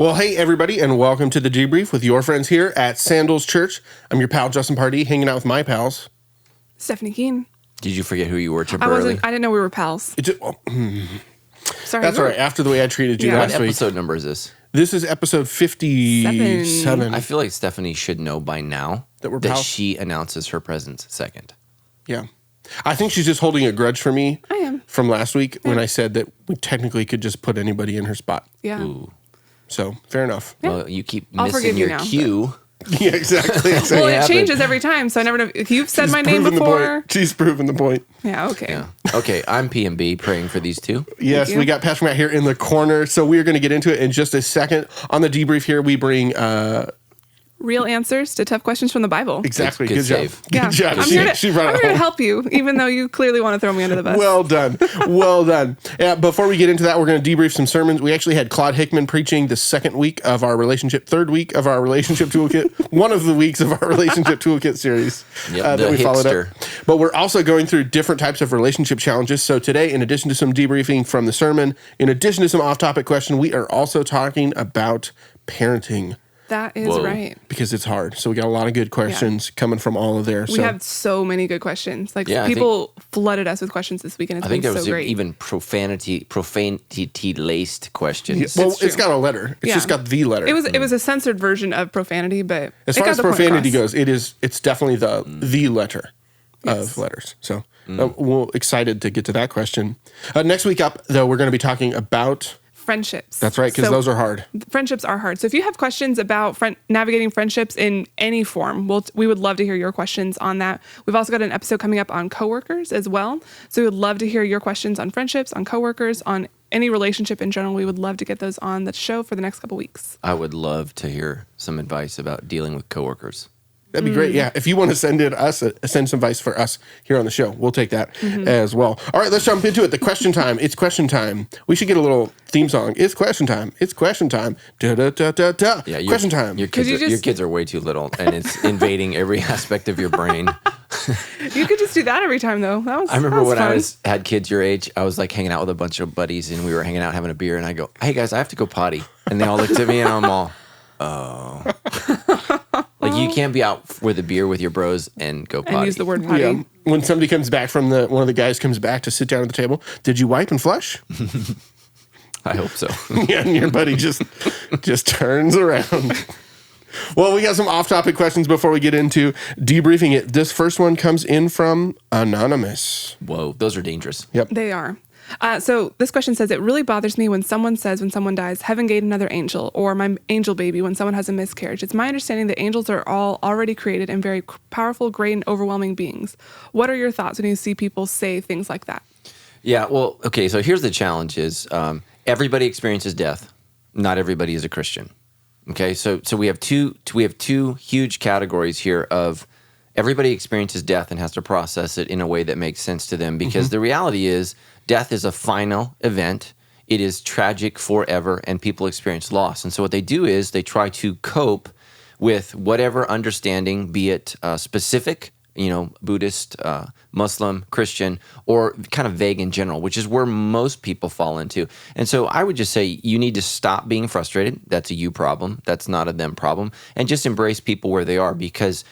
Well, hey, everybody, and welcome to the Debrief with your friends here at Sandals Church. I'm your pal, Justin Pardee, hanging out with my pals. Stephanie Keene. Did you forget who you were temporarily? I didn't know we were pals. Sorry. That's all right. After the way I treated you last What week. episode number is this? This is episode 57. I feel like Stephanie should know by now that she announces her presence second. Yeah. I think she's just holding a grudge for me. I am. From last week when I said that we technically could just put anybody in her spot. Yeah. Ooh. So, fair enough. Yeah. Well, you keep I'll missing forgive you your now, cue. Yeah, exactly. Well, it changes every time, so I never know. If you've said my name before. She's proven the point. Yeah, okay. Yeah. Okay, I'm P&B praying for these two. Yes, we got Pastor Matt here in the corner, so we're going to get into it in just a second. On the debrief here, we bring... real answers to tough questions from the Bible. Exactly. Good Good job. save. Good job. I'm here to help you, even though you clearly want to throw me under the bus. Well done. Well done. Yeah, before we get into that, we're going to debrief some sermons. We actually had Claude Hickman preaching the third week of our Relationship Toolkit, one of the weeks of our Relationship Toolkit series that we followed up. But we're also going through different types of relationship challenges. So today, in addition to some debriefing from the sermon, in addition to some off-topic question, we are also talking about parenting. That is right. Because it's hard. So we got a lot of good questions coming from all of there. We have so many good questions. People flooded us with questions this week, and it's been so great. I think there was even profanity-laced questions. Yeah, well, it's got a letter. It's just got the letter. It was a censored version of profanity, but as far as profanity goes, it's definitely the letter of letters. So we're excited to get to that question. Next week up, though, we're going to be talking about... friendships. That's right, because those are hard. Friendships are hard. So if you have questions about navigating friendships in any form, we would love to hear your questions on that. We've also got an episode coming up on coworkers as well. So we would love to hear your questions on friendships, on coworkers, on any relationship in general. We would love to get those on the show for the next couple weeks. I would love to hear some advice about dealing with coworkers. That'd be great. Yeah. If you want to send some advice for us here on the show, we'll take that as well. All right, let's jump into it. The question time. It's question time. We should get a little theme song. It's question time. It's question time. Da da da da da. Yeah, question time. Your kids are way too little, and it's invading every aspect of your brain. You could just do that every time, though. I remember when I had kids your age, I was like hanging out with a bunch of buddies, and we were hanging out having a beer, and I go, "Hey guys, I have to go potty," and they all looked at me, and I'm all, "Oh." Like, you can't be out with a beer with your bros and go potty. And use the word potty. Yeah. When somebody comes back from one of the guys comes back to sit down at the table, did you wipe and flush? I hope so. Yeah, and your buddy just turns around. Well, we got some off-topic questions before we get into debriefing it. This first one comes in from Anonymous. Whoa, those are dangerous. Yep. They are. So this question says, it really bothers me when someone says when someone dies, heaven gave another angel, or my angel baby when someone has a miscarriage. It's my understanding that angels are all already created and very powerful, great, and overwhelming beings. What are your thoughts when you see people say things like that? Yeah, well, okay, so here's the challenge is everybody experiences death. Not everybody is a Christian. Okay, so we have two huge categories here of everybody experiences death and has to process it in a way that makes sense to them, because the reality is death is a final event. It is tragic forever, and people experience loss. And so what they do is they try to cope with whatever understanding, be it specific, Buddhist, Muslim, Christian, or kind of vague in general, which is where most people fall into. And so I would just say you need to stop being frustrated. That's a you problem. That's not a them problem. And just embrace people where they are, because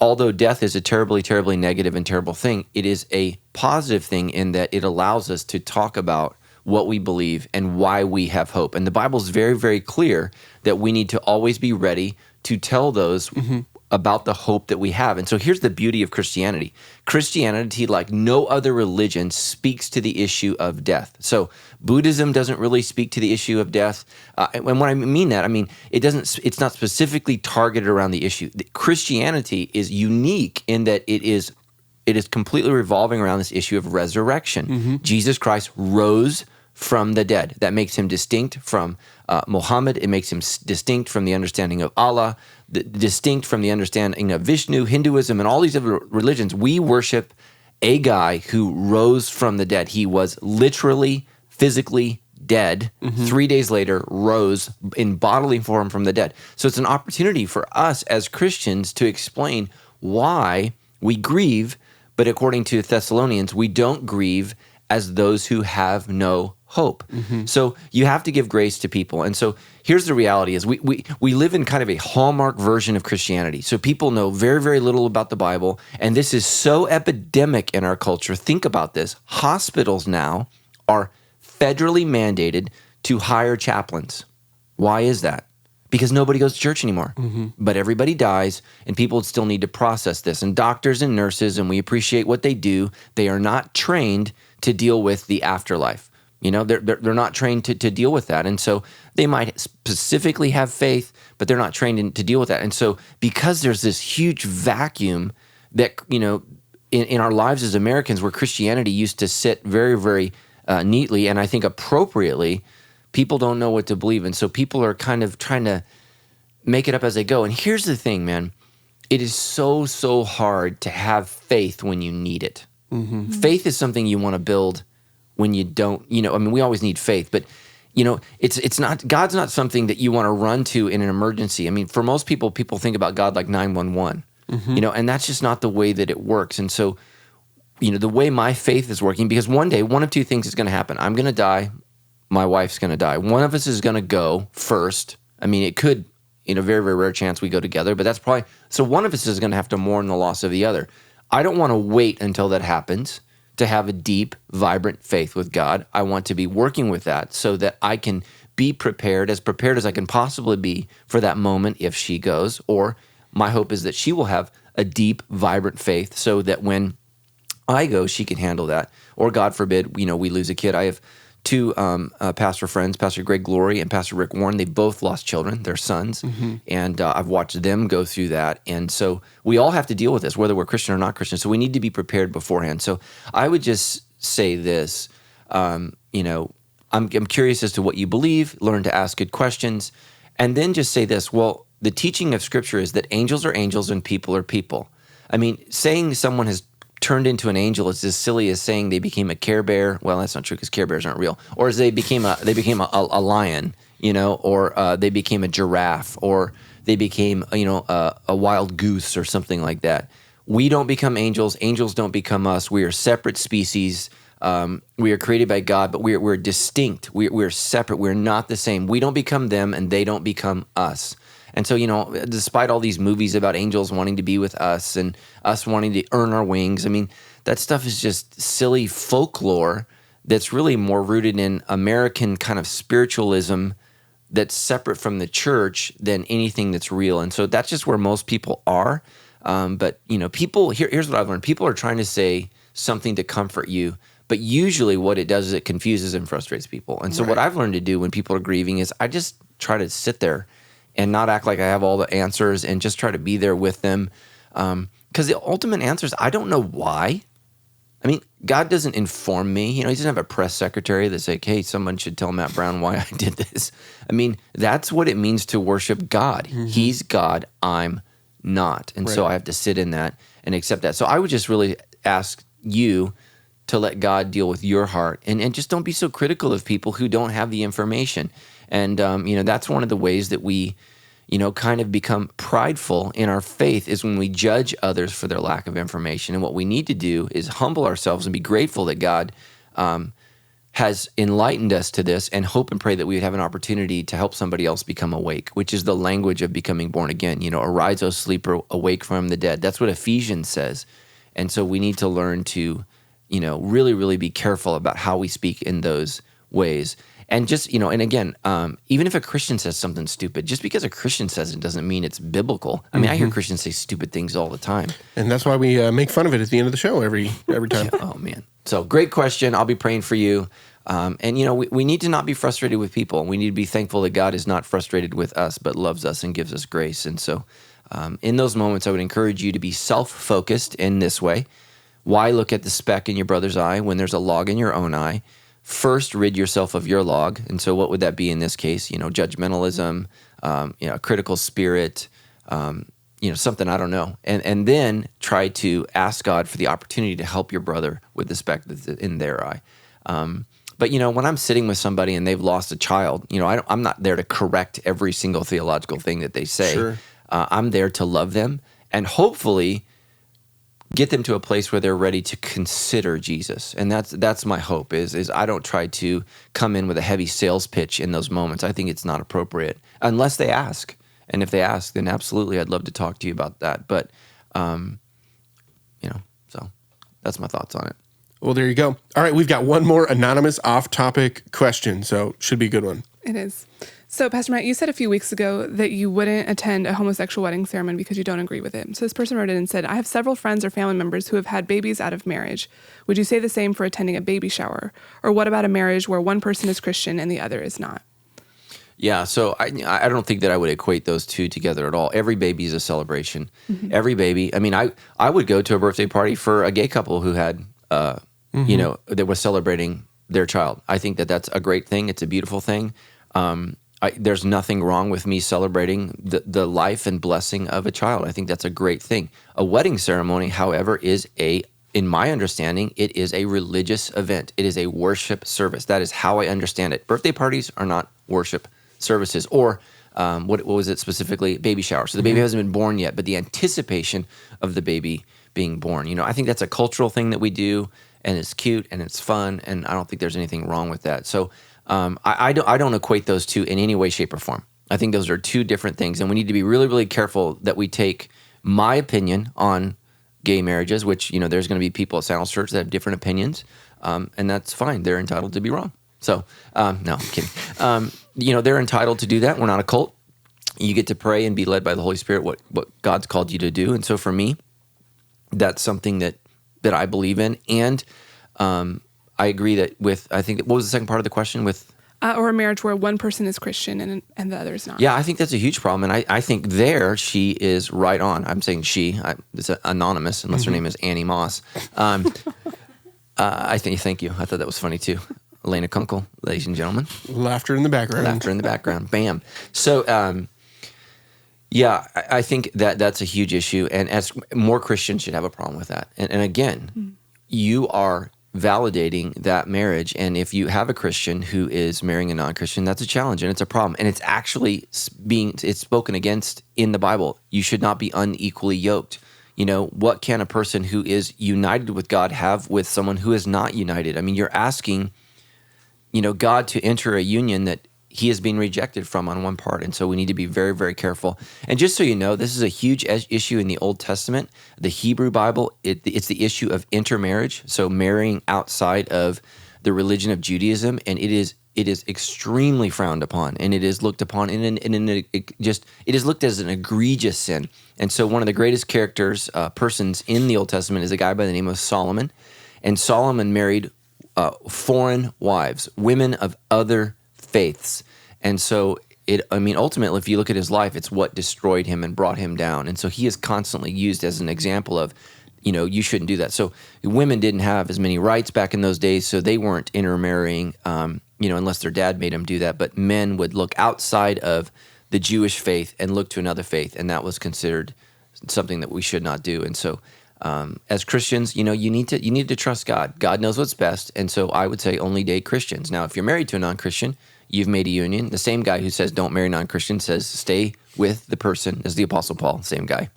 although death is a terribly, terribly negative and terrible thing, it is a positive thing in that it allows us to talk about what we believe and why we have hope. And the Bible is very, very clear that we need to always be ready to tell those about the hope that we have. And so here's the beauty of Christianity. Christianity, like no other religion, speaks to the issue of death. So Buddhism doesn't really speak to the issue of death. And when I mean that, I mean it's not specifically targeted around the issue. Christianity is unique in that it is completely revolving around this issue of resurrection. Jesus Christ rose from the dead. That makes him distinct from Muhammad. It makes him distinct from the understanding of Allah, distinct from the understanding of Vishnu, Hinduism, and all these other religions. We worship a guy who rose from the dead. He was literally, physically dead. 3 days later, rose in bodily form from the dead. So it's an opportunity for us as Christians to explain why we grieve, but according to Thessalonians, we don't grieve as those who have no hope. So you have to give grace to people. And so here's the reality is we live in kind of a hallmark version of Christianity. So people know very, very little about the Bible. And this is so epidemic in our culture. Think about this. Hospitals now are federally mandated to hire chaplains. Why is that? Because nobody goes to church anymore. But everybody dies, and people still need to process this. And doctors and nurses, and we appreciate what they do, they are not trained to deal with the afterlife. You know, they're not trained to deal with that. And so they might specifically have faith, but they're not trained to deal with that. And so because there's this huge vacuum that, you know, in our lives as Americans, where Christianity used to sit very, very neatly, and I think appropriately, people don't know what to believe. And so people are kind of trying to make it up as they go. And here's the thing, man. It is so, so hard to have faith when you need it. Faith is something you want to build when you don't, you know, I mean, we always need faith, but, you know, it's not, God's not something that you want to run to in an emergency. I mean, for most people think about God like 911, you know, and that's just not the way that it works. And so, you know, the way my faith is working, because one day, one of two things is going to happen. I'm going to die. My wife's going to die. One of us is going to go first. I mean, it could, in a very, very rare chance, we go together, but that's probably, so one of us is going to have to mourn the loss of the other. I don't want to wait until that happens to have a deep, vibrant faith with God. I want to be working with that so that I can be prepared as I can possibly be for that moment if she goes, or my hope is that she will have a deep, vibrant faith so that when I go, she can handle that. Or God forbid, you know, we lose a kid. I have two pastor friends, Pastor Greg Glory and Pastor Rick Warren. They both lost children, their sons, and I've watched them go through that. And so we all have to deal with this, whether we're Christian or not Christian. So we need to be prepared beforehand. So I would just say this, you know, I'm curious as to what you believe, learn to ask good questions, and then just say this, well, the teaching of Scripture is that angels are angels and people are people. I mean, saying someone has turned into an angel is as silly as saying they became a Care Bear. Well, that's not true because Care Bears aren't real. Or as they became a lion, you know, or they became a giraffe, or they became, you know, a wild goose or something like that. We don't become angels. Angels don't become us. We are separate species. We are created by God, but we're distinct. We're separate. We're not the same. We don't become them, and they don't become us. And so, you know, despite all these movies about angels wanting to be with us and us wanting to earn our wings, I mean, that stuff is just silly folklore that's really more rooted in American kind of spiritualism that's separate from the church than anything that's real. And so that's just where most people are. But, you know, here's what I've learned. People are trying to say something to comfort you, but usually what it does is it confuses and frustrates people. And so what I've learned to do when people are grieving is I just try to sit there and not act like I have all the answers and just try to be there with them. Because the ultimate answer is I don't know why. I mean, God doesn't inform me. You know, he doesn't have a press secretary that's like, hey, someone should tell Matt Brown why I did this. I mean, that's what it means to worship God. He's God, I'm not. And so I have to sit in that and accept that. So I would just really ask you to let God deal with your heart and just don't be so critical of people who don't have the information. And, you know, that's one of the ways that we, you know, kind of become prideful in our faith is when we judge others for their lack of information. And what we need to do is humble ourselves and be grateful that God has enlightened us to this and hope and pray that we would have an opportunity to help somebody else become awake, which is the language of becoming born again. You know, arise, O sleeper, awake from the dead. That's what Ephesians says. And so we need to learn to, you know, really, really be careful about how we speak in those ways. And just, you know, and again, even if a Christian says something stupid, just because a Christian says it doesn't mean it's biblical. I mean, I hear Christians say stupid things all the time. And that's why we make fun of it at the end of the show every time. Oh, man. So great question. I'll be praying for you. And, you know, we need to not be frustrated with people. We need to be thankful that God is not frustrated with us, but loves us and gives us grace. And so in those moments, I would encourage you to be self-focused in this way. Why look at the speck in your brother's eye when there's a log in your own eye? First, rid yourself of your log. And so what would that be in this case? You know, judgmentalism, you know, a critical spirit, you know, something I don't know. And then try to ask God for the opportunity to help your brother with the speck that's in their eye. But, you know, when I'm sitting with somebody and they've lost a child, you know, I'm not there to correct every single theological thing that they say. Sure. I'm there to love them and hopefully get them to a place where they're ready to consider Jesus. And that's my hope is I don't try to come in with a heavy sales pitch in those moments. I think it's not appropriate unless they ask. And if they ask, then absolutely, I'd love to talk to you about that. But, so that's my thoughts on it. Well, there you go. All right, we've got one more anonymous off-topic question, so should be a good one. It is. So, Pastor Matt, you said a few weeks ago that you wouldn't attend a homosexual wedding ceremony because you don't agree with it. So this person wrote in and said, I have several friends or family members who have had babies out of marriage. Would you say the same for attending a baby shower? Or what about a marriage where one person is Christian and the other is not? Yeah, so I don't think that I would equate those two together at all. Every baby is a celebration. Mm-hmm. Every baby. I mean, I would go to a birthday party for a gay couple who had, that was celebrating their child. I think that that's a great thing. It's a beautiful thing. There's nothing wrong with me celebrating the life and blessing of a child. I think that's a great thing. A wedding ceremony, however, in my understanding, it is a religious event. It is a worship service. That is how I understand it. Birthday parties are not worship services, or what was it specifically? Baby shower. So the baby hasn't been born yet, but the anticipation of the baby being born. I think that's a cultural thing that we do, and it's cute and it's fun, and I don't think there's anything wrong with that. So I don't equate those two in any way, shape, or form. I think those are two different things, and we need to be really, really careful that we take my opinion on gay marriages, which, there's going to be people at Sandals Church that have different opinions, and that's fine. They're entitled to be wrong. So, no, I'm kidding. They're entitled to do that. We're not a cult. You get to pray and be led by the Holy Spirit, what God's called you to do. And so for me, that's something that I believe in. And I agree that what was the second part of the question with? Or a marriage where one person is Christian and the other is not. Yeah, I think that's a huge problem. And I think she is right on. I'm saying it's anonymous, unless her name is Annie Moss. Thank you. I thought that was funny too. Elena Kunkel, ladies and gentlemen. Laughter in the background. Laughter in the background. Bam. So, I think that's a huge issue. And as more Christians should have a problem with that. And again, you are validating that marriage. And if you have a Christian who is marrying a non-Christian, that's a challenge and it's a problem. And it's actually it's spoken against in the Bible. You should not be unequally yoked. What can a person who is united with God have with someone who is not united? I mean, you're asking God to enter a union that he is being rejected from on one part. And so we need to be very, very careful. And just so you know, this is a huge issue in the Old Testament. The Hebrew Bible, it's the issue of intermarriage, so marrying outside of the religion of Judaism. And it is extremely frowned upon, and it is looked upon it is looked as an egregious sin. And so one of the greatest persons in the Old Testament is a guy by the name of Solomon. And Solomon married foreign wives, women of other faiths. And so ultimately, if you look at his life, it's what destroyed him and brought him down. And so he is constantly used as an example of, you shouldn't do that. So women didn't have as many rights back in those days, so they weren't intermarrying, unless their dad made them do that. But men would look outside of the Jewish faith and look to another faith, and that was considered something that we should not do. And so as Christians, you need to trust God. God knows what's best, and so I would say only date Christians. Now, if you're married to a non-Christian, you've made a union. The same guy who says don't marry non-Christians says stay with the person as the Apostle Paul. Same guy.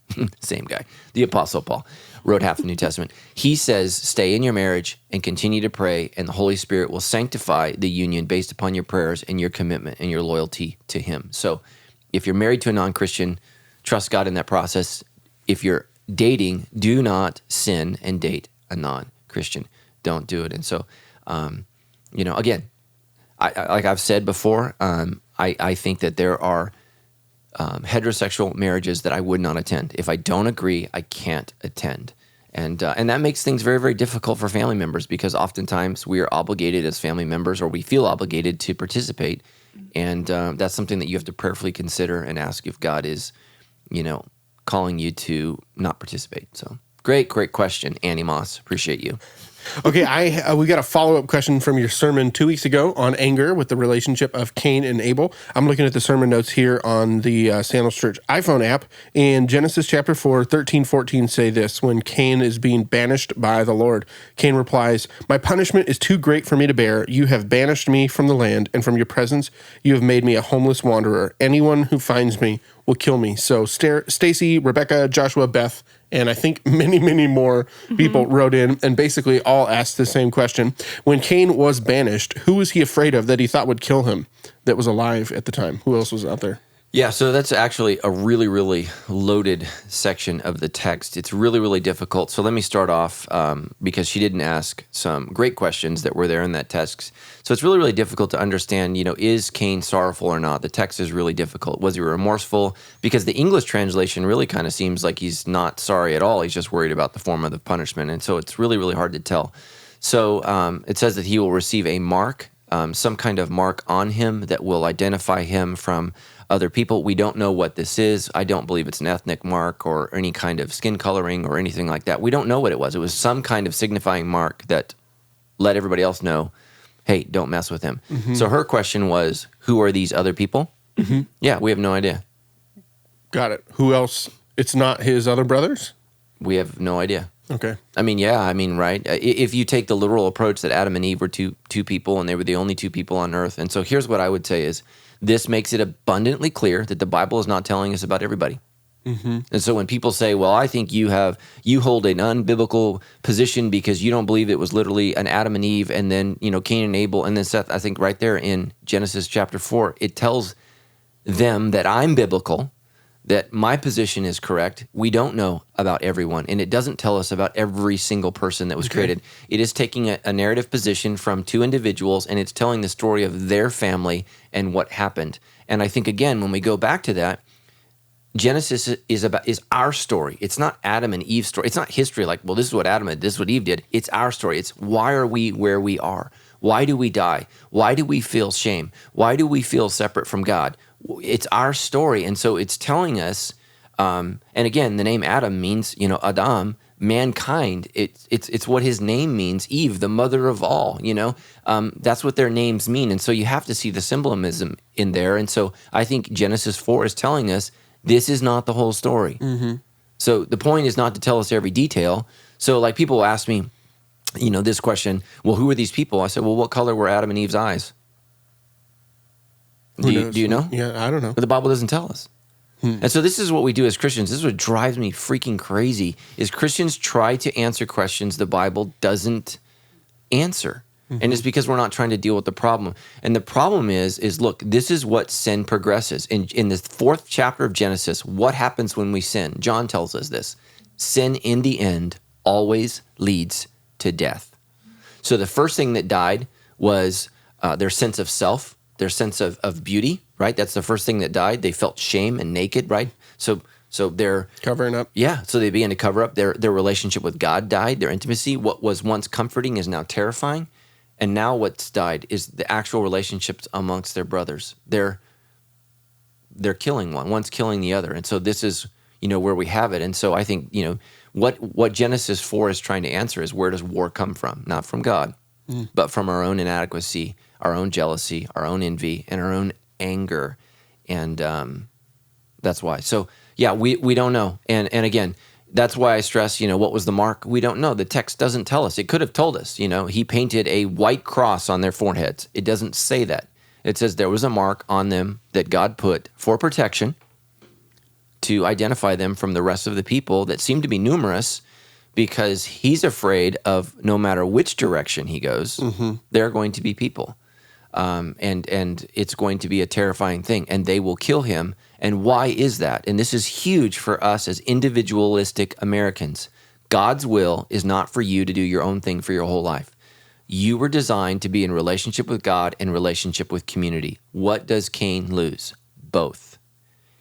The Apostle Paul wrote half the New Testament. He says stay in your marriage and continue to pray, and the Holy Spirit will sanctify the union based upon your prayers and your commitment and your loyalty to him. So if you're married to a non-Christian, trust God in that process. If you're dating, do not sin and date a non-Christian. Don't do it. And so, again, like I've said before, I think that there are heterosexual marriages that I would not attend. If I don't agree, I can't attend. And that makes things very, very difficult for family members, because oftentimes we are obligated as family members, or we feel obligated to participate. And that's something that you have to prayerfully consider and ask if God is, calling you to not participate. So great question, Annie Moss. Appreciate you. Okay, we got a follow-up question from your sermon 2 weeks ago on anger with the relationship of Cain and Abel. I'm looking at the sermon notes here on the Sandals Church iPhone app. In Genesis chapter 4, 13-14 say this: when Cain is being banished by the Lord, Cain replies, "My punishment is too great for me to bear. You have banished me from the land, and from your presence you have made me a homeless wanderer. Anyone who finds me will kill me." So Stacy, Rebecca, Joshua, Beth, And I think many more people wrote in and basically all asked the same question. When Cain was banished, who was he afraid of that he thought would kill him that was alive at the time? Who else was out there? Yeah, so that's actually a really loaded section of the text. It's really difficult. So let me start off because she didn't ask some great questions that were there in that text. So it's really difficult to understand, is Cain sorrowful or not? The text is really difficult. Was he remorseful? Because the English translation really kind of seems like he's not sorry at all. He's just worried about the form of the punishment. And so it's really hard to tell. So it says that he will receive a mark, some kind of mark on him that will identify him from other people. We don't know what this is. I don't believe it's an ethnic mark or any kind of skin coloring or anything like that. We don't know what it was. It was some kind of signifying mark that let everybody else know, hey, don't mess with him. So her question was, who are these other people? Yeah, we have no idea. Got it. Who else? It's not his other brothers? We have no idea. Okay. Right? If you take the literal approach that Adam and Eve were two people and they were the only two people on earth. And so here's what I would say is, this makes it abundantly clear that the Bible is not telling us about everybody. And so when people say, well, I think you hold an unbiblical position because you don't believe it was literally an Adam and Eve and then, Cain and Abel and then Seth, I think right there in Genesis chapter 4, it tells them that I'm biblical, that my position is correct. We don't know about everyone, and it doesn't tell us about every single person that was created. It is taking a narrative position from two individuals, and it's telling the story of their family and what happened. And I think, again, when we go back to that, Genesis is our story. It's not Adam and Eve's story. It's not history like, well, this is what Adam did, this is what Eve did. It's our story. It's why are we where we are? Why do we die? Why do we feel shame? Why do we feel separate from God? It's our story. And so it's telling us, and again, the name Adam means, Adam, mankind. It's what his name means, Eve, the mother of all, that's what their names mean. And so you have to see the symbolism in there. And so I think Genesis 4 is telling us this is not the whole story. So the point is not to tell us every detail. So like people ask me, this question, well, who are these people? I said, well, what color were Adam and Eve's eyes? Do you know? Yeah, I don't know. But the Bible doesn't tell us. And so this is what we do as Christians. This is what drives me freaking crazy, is Christians try to answer questions the Bible doesn't answer. And it's because we're not trying to deal with the problem. And the problem is look, this is what sin progresses. In the 4th chapter of Genesis, what happens when we sin? John tells us this. Sin in the end always leads to death. So the first thing that died was their sense of self, their sense of beauty, right? That's the first thing that died. They felt shame and naked, right? So they're covering up. Yeah, so they began to cover up. Their relationship with God died. Their intimacy, what was once comforting, is now terrifying. And now what's died is the actual relationships amongst their brothers. They're killing one. One's killing the other. And so this is, where we have it. And so I think, what Genesis 4 is trying to answer is, where does war come from? Not from God, but from our own inadequacy, our own jealousy, our own envy, and our own anger. And that's why. So, yeah, we don't know. And again, that's why I stress, what was the mark? We don't know. The text doesn't tell us. It could have told us, he painted a white cross on their foreheads. It doesn't say that. It says there was a mark on them that God put for protection to identify them from the rest of the people that seem to be numerous, because he's afraid of no matter which direction he goes, there are going to be people. And it's going to be a terrifying thing, and they will kill him. And why is that? And this is huge for us as individualistic Americans. God's will is not for you to do your own thing for your whole life. You were designed to be in relationship with God and relationship with community. What does Cain lose? Both.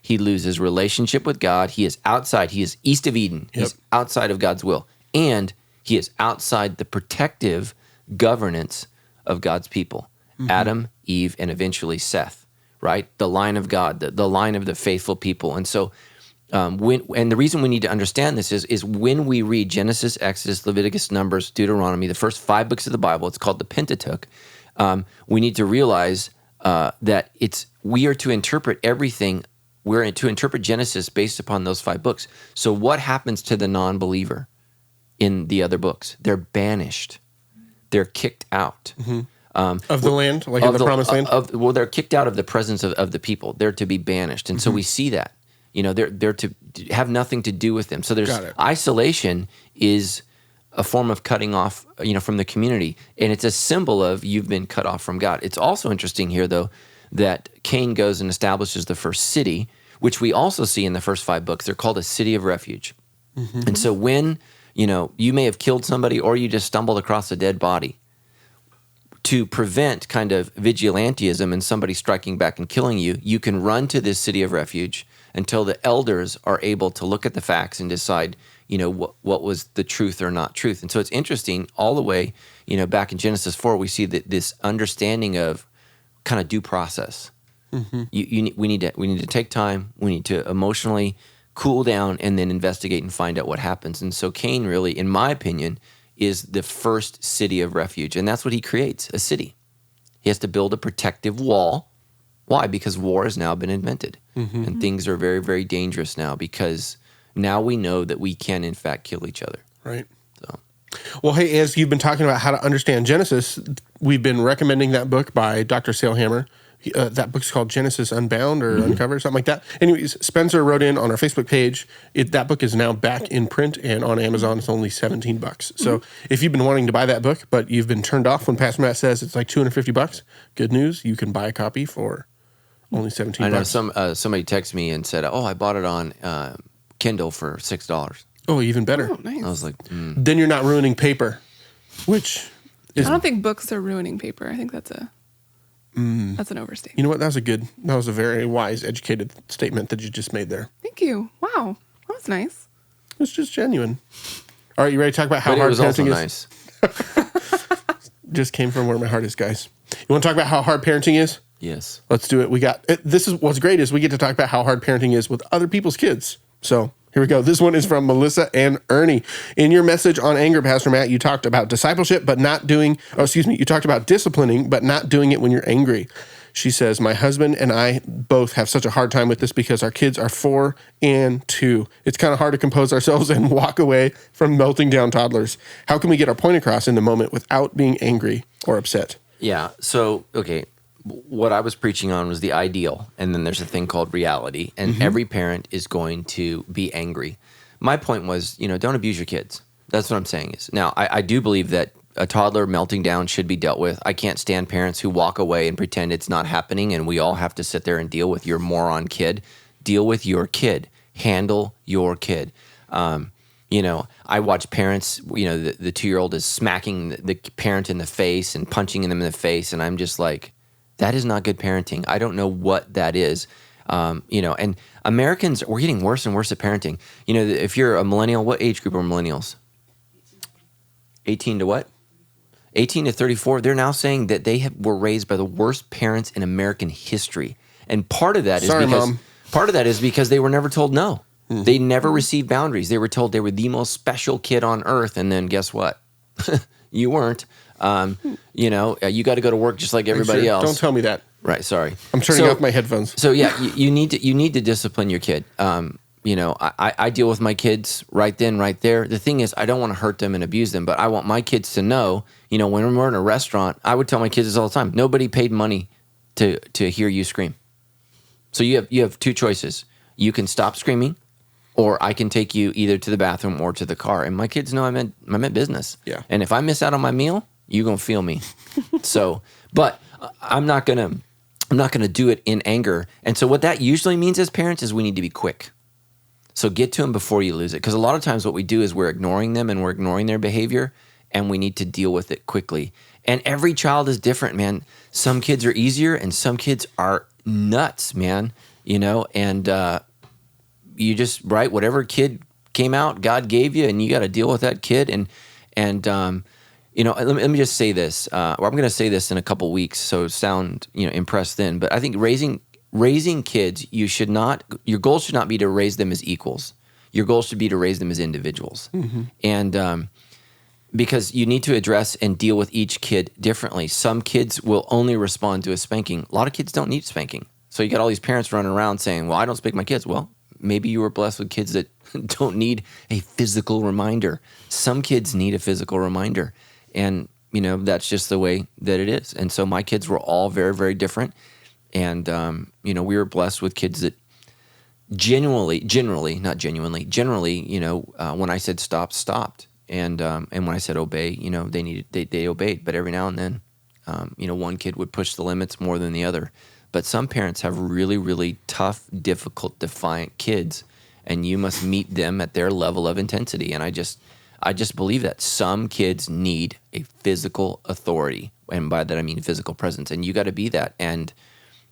He loses relationship with God. He is outside. He is east of Eden. He's outside of God's will. And he is outside the protective governance of God's people. Adam, Eve, and eventually Seth, right? The line of God, the line of the faithful people. And so and the reason we need to understand this is when we read Genesis, Exodus, Leviticus, Numbers, Deuteronomy, the first 5 books of the Bible, it's called the Pentateuch, we need to realize that we are to interpret everything. We're to interpret Genesis based upon those 5 books. So what happens to the non-believer in the other books? They're banished. They're kicked out. Of the land, like in the promised land? They're kicked out of the presence of the people. They're to be banished. And so we see that. They're to have nothing to do with them. So there's Got it. isolation is a form of cutting off, from the community, and it's a symbol of you've been cut off from God. It's also interesting here, though, that Cain goes and establishes the first city, which we also see in the first 5 books. They're called a city of refuge. Mm-hmm. And so when, you may have killed somebody or you just stumbled across a dead body, to prevent kind of vigilantism and somebody striking back and killing you, you can run to this city of refuge until the elders are able to look at the facts and decide, what was the truth or not truth. And so it's interesting all the way, back in Genesis 4, we see that this understanding of kind of due process. Mm-hmm. We need to take time. We need to emotionally cool down and then investigate and find out what happens. And so Cain really, in my opinion, is the first city of refuge. And that's what he creates, a city. He has to build a protective wall. Why? Because war has now been invented. Mm-hmm. And things are very, very dangerous now because now we know that we can, in fact, kill each other. Right. So, well, hey, as you've been talking about how to understand Genesis, we've been recommending that book by Dr. Sailhammer. That book's called Genesis Unbound or Uncovered, something like that. Anyways, Spencer wrote in on our Facebook page. That book is now back in print, and on Amazon it's only $17. So if you've been wanting to buy that book, but you've been turned off when Pastor Matt says it's like $250, good news, you can buy a copy for only $17. I know somebody texted me and said, "Oh, I bought it on Kindle for $6." Oh, even better. Oh, nice. I was like, Then you're not ruining paper, which is... I don't think books are ruining paper. I think that's an overstatement. You know what? That was a very wise, educated statement that you just made there. Thank you. Wow. That was nice. It's just genuine. All right, you ready to talk about how but it hard was also parenting is? nice. Just came from where my heart is, guys. You want to talk about how hard parenting is? Yes. Let's do it. This is what's great is we get to talk about how hard parenting is with other people's kids. So here we go. This one is from Melissa and Ernie. In your message on anger, Pastor Matt, you talked about discipleship, but not doing, you talked about disciplining, but not doing it when you're angry. She says, my husband and I both have such a hard time with this because our kids are 4 and 2. It's kind of hard to compose ourselves and walk away from melting down toddlers. How can we get our point across in the moment without being angry or upset? Yeah. So, okay. What I was preaching on was the ideal, and then there's a thing called reality, and every parent is going to be angry. My point was, don't abuse your kids. That's what I'm saying is. Now, I do believe that a toddler melting down should be dealt with. I can't stand parents who walk away and pretend it's not happening, and we all have to sit there and deal with your moron kid. Deal with your kid. Handle your kid. I watch parents, the 2-year-old is smacking the parent in the face and punching them in the face, and I'm just like, that is not good parenting. I don't know what that is. And Americans, we're getting worse and worse at parenting. If you're a millennial, what age group are millennials? 18 to what? 18 to 34. They're now saying that they were raised by the worst parents in American history. And part of that is because they were never told no. Mm-hmm. They never received boundaries. They were told they were the most special kid on earth. And then guess what? You weren't. You got to go to work just like everybody else. Don't tell me that. Right. Sorry. I'm turning off my headphones. So yeah, you need to discipline your kid. I deal with my kids right then, right there. The thing is, I don't want to hurt them and abuse them, but I want my kids to know, when we're in a restaurant, I would tell my kids this all the time. Nobody paid money to hear you scream. So you have 2 choices. You can stop screaming, or I can take you either to the bathroom or to the car. And my kids know I meant business. Yeah. And if I miss out on my meal, you're going to feel me. So, but I'm not going to do it in anger. And so what that usually means as parents is we need to be quick. So get to them before you lose it. Because a lot of times what we do is we're ignoring them and we're ignoring their behavior, and we need to deal with it quickly. And every child is different, man. Some kids are easier and some kids are nuts, man. And you just, right, whatever kid came out, God gave you, and you got to deal with that kid. And let me just say this. I'm going to say this in a couple weeks, so sound impressed then. But I think raising kids, your goal should not be to raise them as equals. Your goal should be to raise them as individuals. Mm-hmm. And because you need to address and deal with each kid differently. Some kids will only respond to a spanking. A lot of kids don't need spanking. So you got all these parents running around saying, well, I don't spank my kids. Well, maybe you were blessed with kids that don't need a physical reminder. Some kids need a physical reminder. And, that's just the way that it is. And so my kids were all very, very different. And, we were blessed with kids that generally, not genuinely, generally, when I said stop, stopped. And when I said obey, they obeyed. But every now and then, one kid would push the limits more than the other. But some parents have really, really tough, difficult, defiant kids, and you must meet them at their level of intensity. And I just believe that some kids need a physical authority, and by that I mean physical presence. And you got to be that. And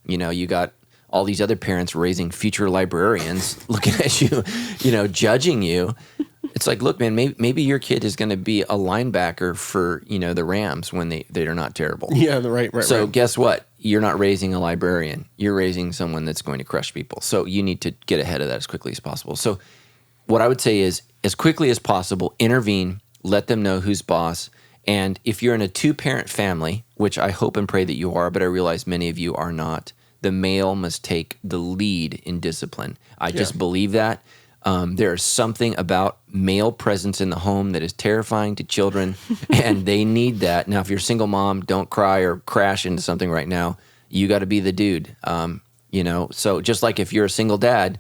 you got all these other parents raising future librarians looking at you, judging you. It's like, look, man, maybe your kid is going to be a linebacker for, the Rams when they're not terrible. Yeah, right. So guess what? You're not raising a librarian. You're raising someone that's going to crush people. So you need to get ahead of that as quickly as possible. So what I would say is, as quickly as possible, intervene, let them know who's boss. And if you're in a 2-parent family, which I hope and pray that you are, but I realize many of you are not, the male must take the lead in discipline. I just believe that. There is something about male presence in the home that is terrifying to children, and they need that. Now, if you're a single mom, don't cry or crash into something right now. You got to be the dude. So just like if you're a single dad,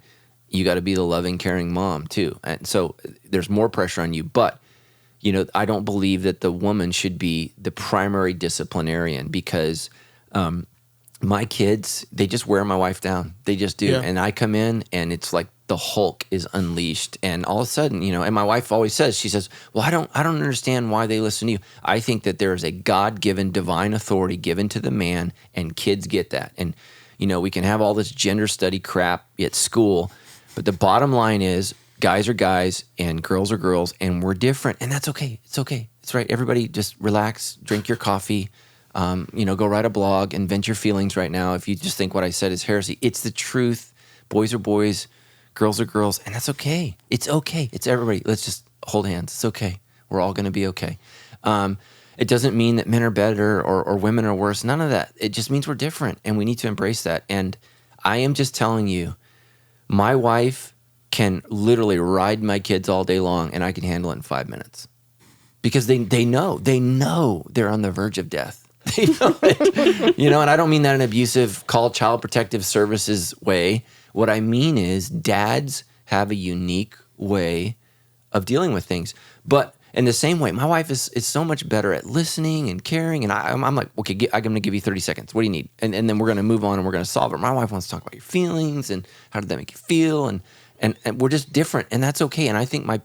you got to be the loving, caring mom too. And so there's more pressure on you. But, I don't believe that the woman should be the primary disciplinarian, because my kids, they just wear my wife down. They just do. Yeah. And I come in and it's like the Hulk is unleashed. And all of a sudden, and my wife always says, she says, well, I don't understand why they listen to you. I think that there is a God-given divine authority given to the man, and kids get that. And, we can have all this gender study crap at school, but the bottom line is guys are guys and girls are girls, and we're different. And that's okay. It's okay. It's right. Everybody just relax, drink your coffee, go write a blog and vent your feelings right now. If you just think what I said is heresy, it's the truth. Boys are boys, girls are girls, and that's okay. It's okay. It's everybody. Let's just hold hands. It's okay. We're all going to be okay. It doesn't mean that men are better or women are worse. None of that. It just means we're different, and we need to embrace that. And I am just telling you, my wife can literally ride my kids all day long, and I can handle it in 5 minutes, because they know they're on the verge of death. They know it. And I don't mean that in an abusive, call child protective services way. What I mean is dads have a unique way of dealing with things. But in the same way, my wife is so much better at listening and caring. And I'm like, okay, I'm going to give you 30 seconds. What do you need? And then we're going to move on and we're going to solve it. My wife wants to talk about your feelings and how did that make you feel? And we're just different, and that's okay. And I think my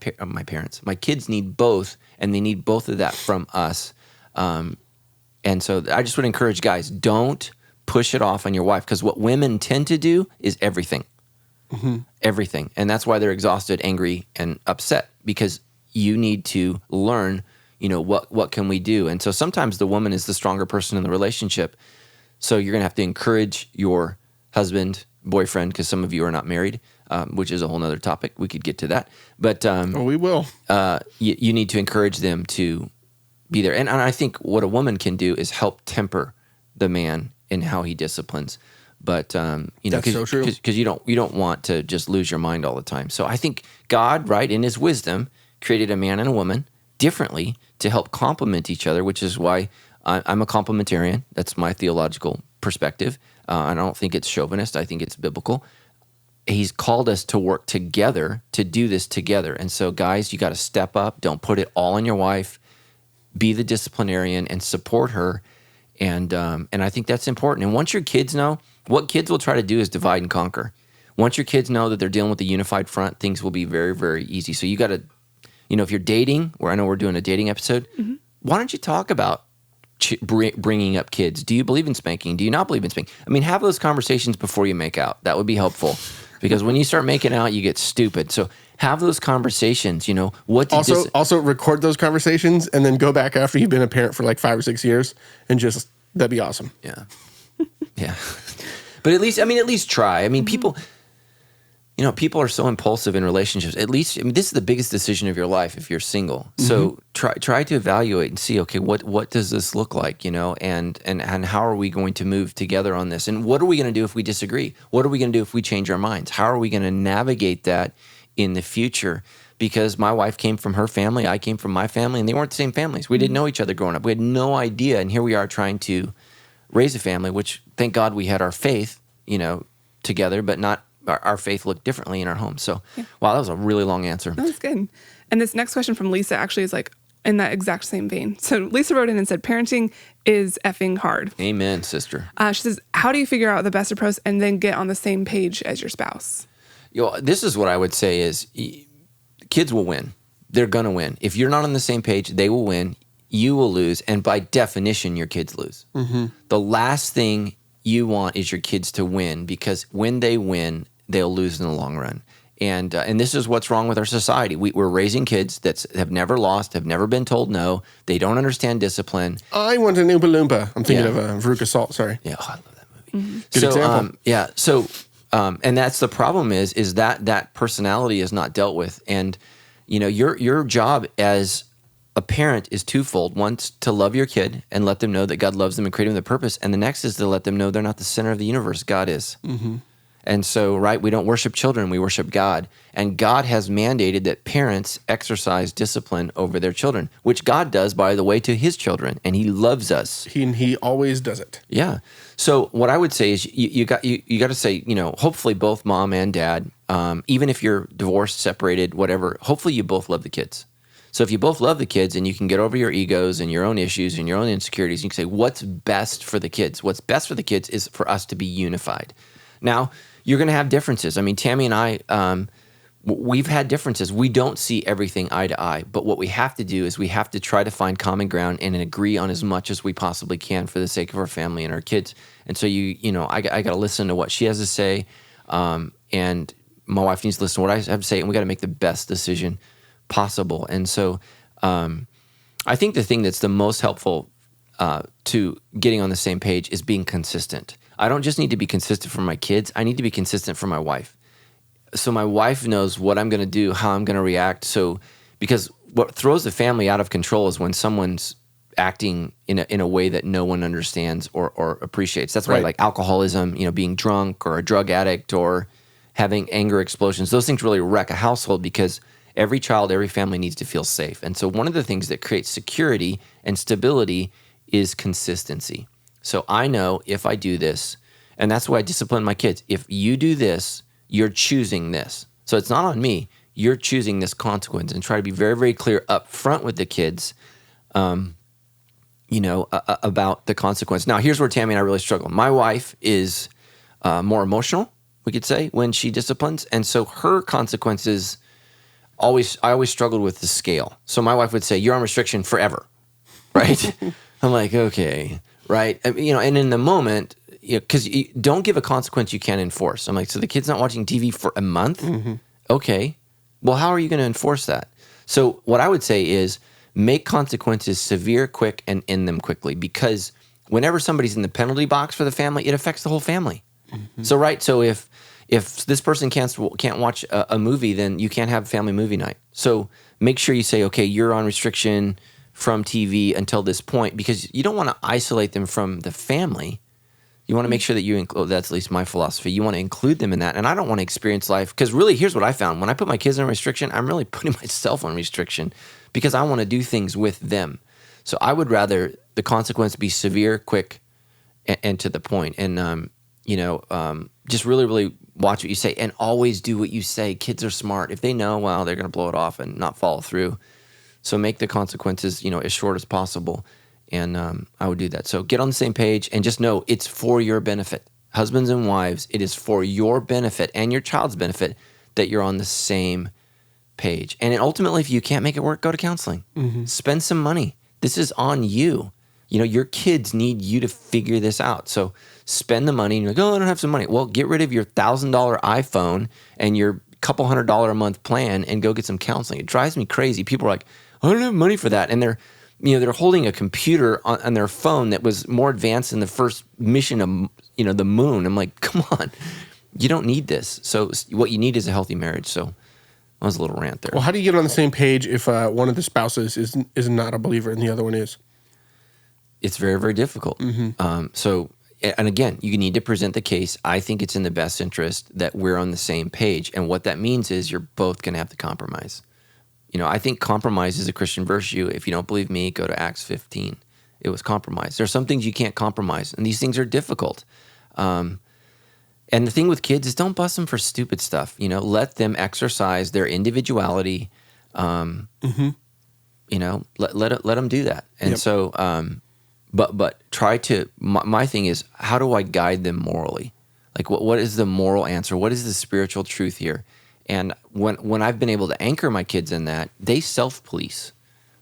kids need both, and they need both of that from us. And so I just would encourage guys, don't push it off on your wife, because what women tend to do is everything. Mm-hmm. Everything. And that's why they're exhausted, angry, and upset, because you need to learn, what can we do? And so sometimes the woman is the stronger person in the relationship. So you're going to have to encourage your husband, boyfriend, because some of you are not married, which is a whole nother topic. We could get to that. But we will. You need to encourage them to be there. And I think what a woman can do is help temper the man in how he disciplines. But that's so true, because you don't want to just lose your mind all the time. So I think God, right, in His wisdom, created a man and a woman differently to help complement each other, which is why I'm a complementarian. That's my theological perspective. I don't think it's chauvinist. I think it's biblical. He's called us to work together to do this together. And so, guys, you got to step up. Don't put it all on your wife. Be the disciplinarian and support her. And I think that's important. And once your kids know, what kids will try to do is divide and conquer. Once your kids know that they're dealing with a unified front, things will be very, very easy. So you got to, if you're dating, where I know we're doing a dating episode, mm-hmm. Why don't you talk about bringing up kids? Do you believe in spanking? Do you not believe in spanking? I mean, have those conversations before you make out. That would be helpful, because when you start making out, you get stupid. So have those conversations. Also record those conversations and then go back after you've been a parent for like 5 or 6 years, and just that'd be awesome. Yeah, yeah. But at least try. I mean, people. People are so impulsive in relationships. At least, this is the biggest decision of your life if you're single. Mm-hmm. So try to evaluate and see, okay, what does this look like, and how are we going to move together on this? And what are we going to do if we disagree? What are we going to do if we change our minds? How are we going to navigate that in the future? Because my wife came from her family, I came from my family, and they weren't the same families. We didn't know each other growing up. We had no idea, and here we are trying to raise a family, which thank God we had our faith, together, but not our faith look differently in our home. So, wow, that was a really long answer. That was good. And this next question from Lisa actually is like in that exact same vein. So Lisa wrote in and said, parenting is effing hard. Amen, sister. She says, how do you figure out the best approach and then get on the same page as your spouse? This is what I would say is kids will win. They're going to win. If you're not on the same page, they will win. You will lose. And by definition, your kids lose. Mm-hmm. The last thing you want is your kids to win, because when they win, they'll lose in the long run. And this is what's wrong with our society. We're raising kids that have never lost, have never been told no. They don't understand discipline. I want an Oompa Loompa. I'm thinking of Veruca Salt. Sorry. Yeah, I love that movie. Mm-hmm. Good example. So and that's the problem is that personality is not dealt with. And your job as a parent is twofold. One, to love your kid and let them know that God loves them and created them with a purpose. And the next is to let them know they're not the center of the universe. God is. Mm-hmm. And so, we don't worship children, we worship God. And God has mandated that parents exercise discipline over their children, which God does, by the way, to his children. And he loves us. He always does it. Yeah. So what I would say is you got to say, hopefully both mom and dad, even if you're divorced, separated, whatever, hopefully you both love the kids. So if you both love the kids and you can get over your egos and your own issues and your own insecurities, you can say, what's best for the kids? What's best for the kids is for us to be unified. Now, you're going to have differences. I mean, Tammy and I, we've had differences. We don't see everything eye to eye, but what we have to do is we have to try to find common ground and agree on as much as we possibly can for the sake of our family and our kids. And so I got to listen to what she has to say, and my wife needs to listen to what I have to say, and we got to make the best decision possible. And so I think the thing that's the most helpful to getting on the same page is being consistent. I don't just need to be consistent for my kids. I need to be consistent for my wife. So my wife knows what I'm going to do, how I'm going to react. So, because what throws the family out of control is when someone's acting in a way that no one understands or appreciates. That's why, like alcoholism, being drunk or a drug addict or having anger explosions, those things really wreck a household, because every child, every family needs to feel safe. And so one of the things that creates security and stability is consistency. So I know if I do this, and that's why I discipline my kids. If you do this, you're choosing this. So it's not on me. You're choosing this consequence, and try to be very, very clear up front with the kids, about the consequence. Now, here's where Tammy and I really struggle. My wife is more emotional, we could say, when she disciplines. And so her consequences, I always struggled with the scale. So my wife would say, you're on restriction forever, right? I'm like, okay. Right. And in the moment, because you don't give a consequence you can't enforce. I'm like, so the kid's not watching TV for a month? Mm-hmm. Okay. Well, how are you going to enforce that? So what I would say is make consequences severe, quick, and end them quickly. Because whenever somebody's in the penalty box for the family, it affects the whole family. Mm-hmm. So if this person can't watch a movie, then you can't have family movie night. So make sure you say, okay, you're on restriction from TV until this point, because you don't want to isolate them from the family. You want to make sure that you include, that's at least my philosophy, you want to include them in that. And I don't want to experience life, because really, here's what I found. When I put my kids on restriction, I'm really putting myself on restriction, because I want to do things with them. So I would rather the consequence be severe, quick, and to the point. And, just really, really watch what you say, and always do what you say. Kids are smart. If they know, well, they're going to blow it off and not follow through. So make the consequences, as short as possible, and I would do that. So get on the same page, and just know it's for your benefit. Husbands and wives, it is for your benefit and your child's benefit that you're on the same page. And ultimately, if you can't make it work, go to counseling. Mm-hmm. Spend some money. This is on you. Your kids need you to figure this out. So spend the money. And you're like, oh, I don't have some money. Well, get rid of your $1,000 iPhone and your couple $100 a month plan and go get some counseling. It drives me crazy. People are like, I don't have money for that. And they're holding a computer on their phone that was more advanced than the first mission of, the moon. I'm like, come on, you don't need this. So what you need is a healthy marriage. So that was a little rant there. Well, how do you get on the same page if one of the spouses is not a believer and the other one is? It's very, very difficult. Mm-hmm. And again, you need to present the case. I think it's in the best interest that we're on the same page. And what that means is you're both going to have to compromise. I think compromise is a Christian virtue. If you don't believe me, go to Acts 15. It was compromise. There are some things you can't compromise, and these things are difficult. And And the thing with kids is don't bust them for stupid stuff. Let them exercise their individuality. Let them do that. And so, but try to. My thing is, how do I guide them morally? Like, what is the moral answer? What is the spiritual truth here? And when I've been able to anchor my kids in that, they self-police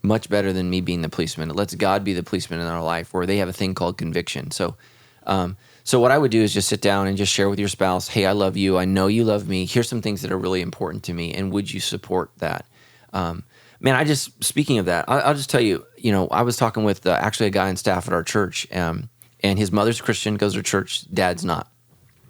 much better than me being the policeman. It lets God be the policeman in our life, where they have a thing called conviction. So what I would do is just sit down and just share with your spouse, hey, I love you. I know you love me. Here's some things that are really important to me, and would you support that? Speaking of that, I'll just tell you, I was talking with actually a guy on staff at our church, and his mother's a Christian, goes to church, dad's not.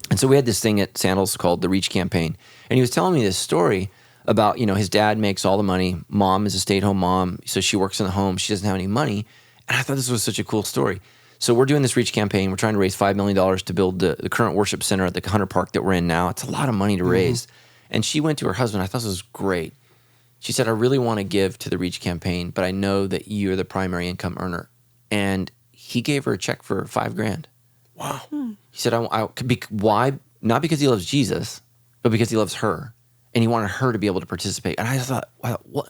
And so we had this thing at Sandals called the Reach Campaign. And he was telling me this story about, his dad makes all the money. Mom is a stay-at-home mom, so she works in the home. She doesn't have any money. And I thought this was such a cool story. So we're doing this Reach Campaign. We're trying to raise $5 million to build the current worship center at the Hunter Park that we're in now. It's a lot of money to raise. And she went to her husband. I thought this was great. She said, I really want to give to the Reach Campaign, but I know that you're the primary income earner. And he gave her a check for $5,000. Wow. He said, why? Not because he loves Jesus, but because he loves her. And he wanted her to be able to participate. And I thought, wow, what?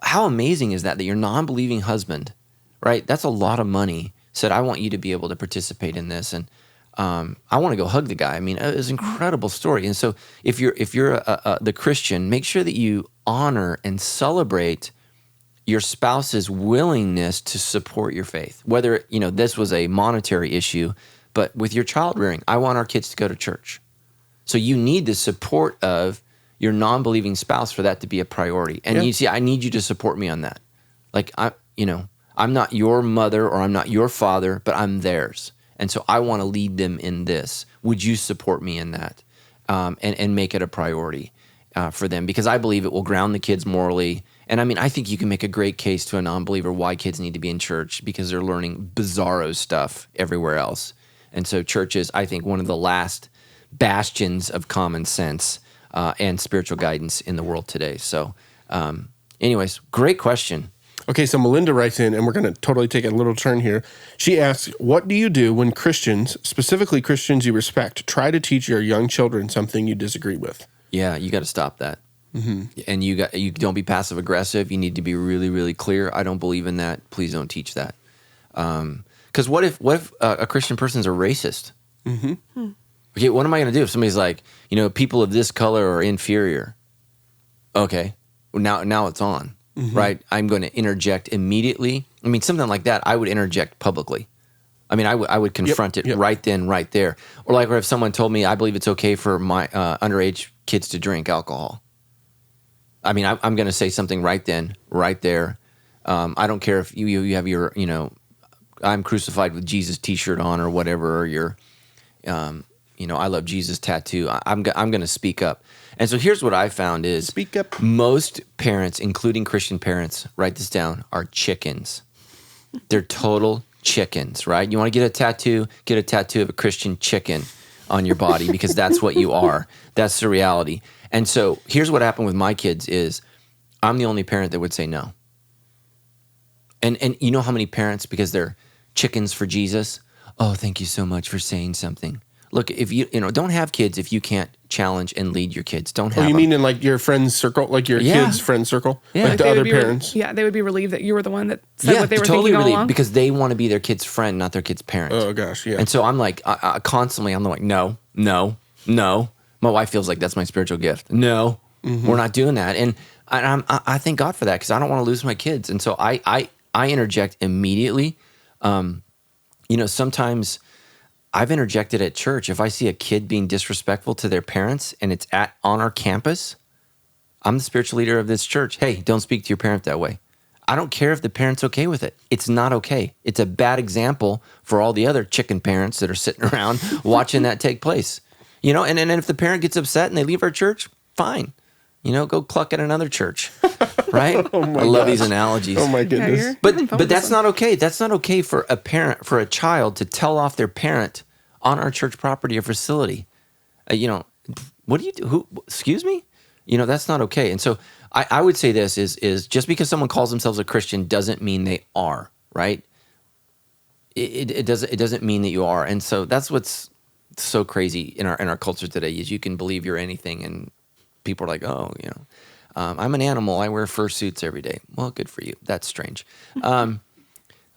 How amazing is that your non-believing husband, right? That's a lot of money. Said, I want you to be able to participate in this. And I want to go hug the guy. I mean, it was an incredible story. And so if you're the Christian, make sure that you honor and celebrate your spouse's willingness to support your faith. Whether, this was a monetary issue, but with your child rearing, I want our kids to go to church. So you need the support of your non-believing spouse for that to be a priority. And you see, I need you to support me on that. Like, I'm not your mother or I'm not your father, but I'm theirs. And so I want to lead them in this. Would you support me in that? And make it a priority for them? Because I believe it will ground the kids morally. And I think you can make a great case to a non-believer why kids need to be in church, because they're learning bizarro stuff everywhere else. And so church is, I think, one of the last bastions of common sense and spiritual guidance in the world today. So anyways, great question. Okay, so Melinda writes in, and we're going to totally take a little turn here. She asks, what do you do when Christians, specifically Christians you respect, try to teach your young children something you disagree with? Yeah, you got to stop that. And you don't be passive aggressive. You need to be really, really clear. I don't believe in that. Please don't teach that. Because what if a Christian person's a racist? Okay, what am I going to do if somebody's like, people of this color are inferior? Okay, well, now it's on. Right? I'm going to interject immediately. Something like that, I would interject publicly. I would confront it right then, right there. Or like if someone told me, I believe it's okay for my underage kids to drink alcohol. I'm going to say something right then, right there. I don't care if you have your, I'm crucified with Jesus t-shirt on or whatever, or your, I love Jesus tattoo. I'm going to speak up. And so here's what I found is speak up. Most parents, including Christian parents, write this down, are chickens. They're total chickens, right? You want to get a tattoo of a Christian chicken on your body, because that's what you are. That's the reality. And so here's what happened with my kids is I'm the only parent that would say no. And you know how many parents, because they're chickens for Jesus, oh, thank you so much for saying something. Look, if you don't have kids if you can't challenge and lead your kids. Don't have. Oh, you them. mean in like your friend's circle, like your kids' friend circle, like the other parents? They would be relieved that you were the one that said what they were totally thinking all along. Because they want to be their kid's friend, not their kid's parent. Oh gosh, yeah. And so I'm like, constantly, I'm like, no. My wife feels like that's my spiritual gift. No, we're not doing that. And I thank God for that, because I don't want to lose my kids. And so I interject immediately. Sometimes I've interjected at church. If I see a kid being disrespectful to their parents and it's on our campus, I'm the spiritual leader of this church. Hey, don't speak to your parent that way. I don't care if the parent's okay with it. It's not okay. It's a bad example for all the other chicken parents that are sitting around watching that take place. And if the parent gets upset and they leave our church, fine. Go cluck at another church, right? I love these analogies. Oh my goodness! But that's not okay. That's not okay for a child to tell off their parent on our church property or facility. What do you do? Who? Excuse me? That's not okay. And so I would say this is just because someone calls themselves a Christian doesn't mean they are, right? It doesn't mean that you are. And so that's so crazy in our culture today is you can believe you're anything, and people are like, oh, I'm an animal. I wear fursuits every day. Well, good for you. That's strange. I'm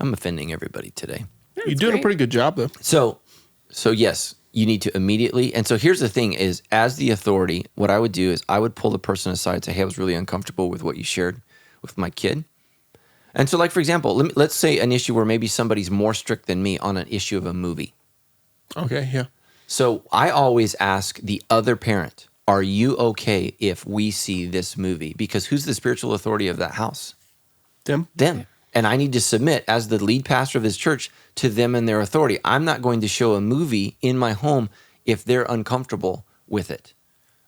offending everybody today. You're doing a pretty good job, though. So yes, you need to immediately. And so here's the thing: is as the authority, what I would do is I would pull the person aside and say, "Hey, I was really uncomfortable with what you shared with my kid." And so, like for example, let's say an issue where maybe somebody's more strict than me on an issue of a movie. Okay, yeah. So I always ask the other parent, are you okay if we see this movie? Because who's the spiritual authority of that house? Them. And I need to submit as the lead pastor of this church to them and their authority. I'm not going to show a movie in my home if they're uncomfortable with it.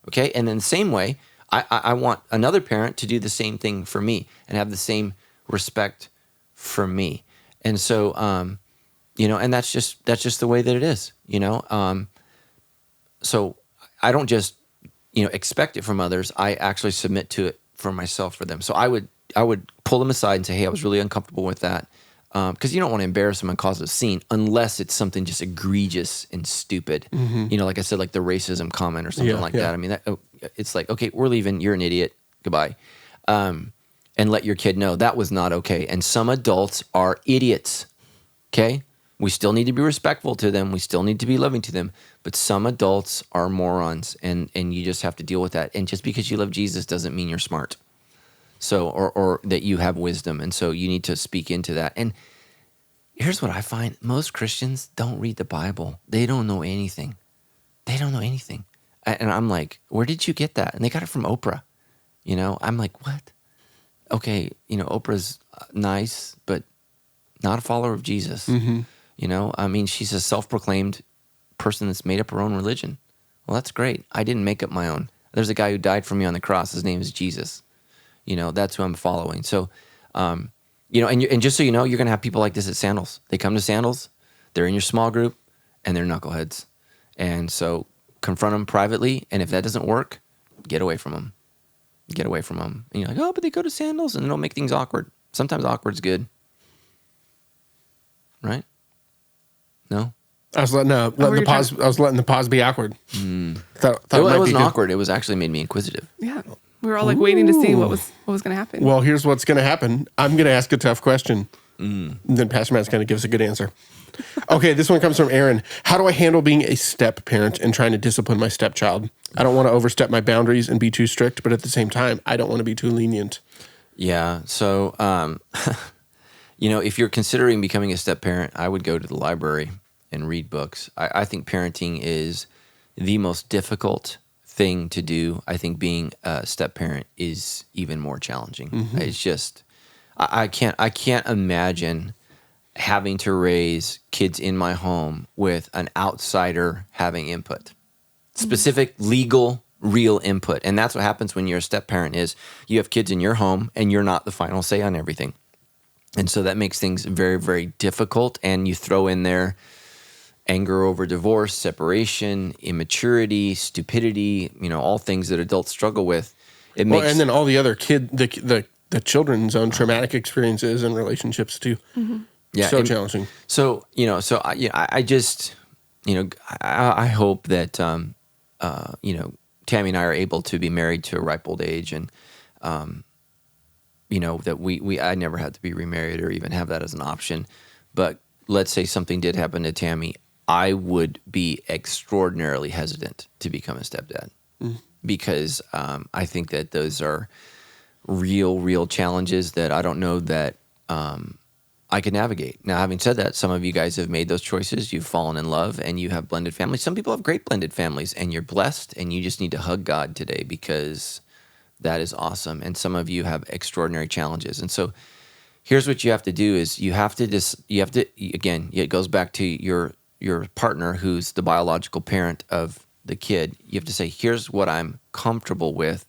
Okay? And in the same way, I want another parent to do the same thing for me and have the same respect for me. And so, and that's just the way that it is, So I don't just, expect it from others. I actually submit to it for myself, for them. So I would pull them aside and say, hey, I was really uncomfortable with that. Because you don't want to embarrass them and cause a scene unless it's something just egregious and stupid. Mm-hmm. Like I said, like the racism comment or something that. I mean, it's like, okay, we're leaving. You're an idiot. Goodbye. And let your kid know that was not okay. And some adults are idiots. Okay? We still need to be respectful to them. We still need to be loving to them. But some adults are morons, and you just have to deal with that. And just because you love Jesus doesn't mean you're smart. So, or that you have wisdom. And so you need to speak into that. And here's what I find. Most Christians don't read the Bible. They don't know anything. And I'm like, where did you get that? And they got it from Oprah. I'm like, what? Okay, Oprah's nice, but not a follower of Jesus. Mm-hmm. I mean, she's a self-proclaimed person that's made up her own religion. Well, that's great. I didn't make up my own. There's a guy who died for me on the cross. His name is Jesus. That's who I'm following. So, and just so you know, you're going to have people like this at Sandals. They come to Sandals, they're in your small group, and they're knuckleheads. And so confront them privately, and if that doesn't work, get away from them. And you're like, oh, but they go to Sandals, and they don't make things awkward. Sometimes awkward's good. Right? No? I was letting the pause be awkward. Thought it wasn't awkward. It was actually made me inquisitive. Yeah. We were all like waiting to see what was going to happen. Well, here's what's going to happen. I'm going to ask a tough question. And then Pastor Matt's going to give us a good answer. Okay, this one comes from Aaron. How do I handle being a step parent and trying to discipline my stepchild? I don't want to overstep my boundaries and be too strict, but at the same time, I don't want to be too lenient. Yeah. So, if you're considering becoming a step parent, I would go to the library and read books. I think parenting is the most difficult thing to do. I think being a step parent is even more challenging. Mm-hmm. It's just, I can't imagine having to raise kids in my home with an outsider having input, specific legal, real input. And that's what happens when you're a step parent is you have kids in your home and you're not the final say on everything. And so that makes things very, very difficult. And you throw in there anger over divorce, separation, immaturity, stupidity, all things that adults struggle with. And then all the other the children's own traumatic experiences and relationships too. Mm-hmm. Yeah, challenging. So I just I hope that Tammy and I are able to be married to a ripe old age, and that I never had to be remarried or even have that as an option. But let's say something did happen to Tammy, I would be extraordinarily hesitant to become a stepdad because I think that those are real challenges that I don't know that I can navigate. Now, having said that, some of you guys have made those choices. You've fallen in love and you have blended families. Some people have great blended families and you're blessed and you just need to hug God today because that is awesome. And some of you have extraordinary challenges. And so here's what you have to do is again, it goes back to your partner who's the biological parent of the kid. You have to say, here's what I'm comfortable with.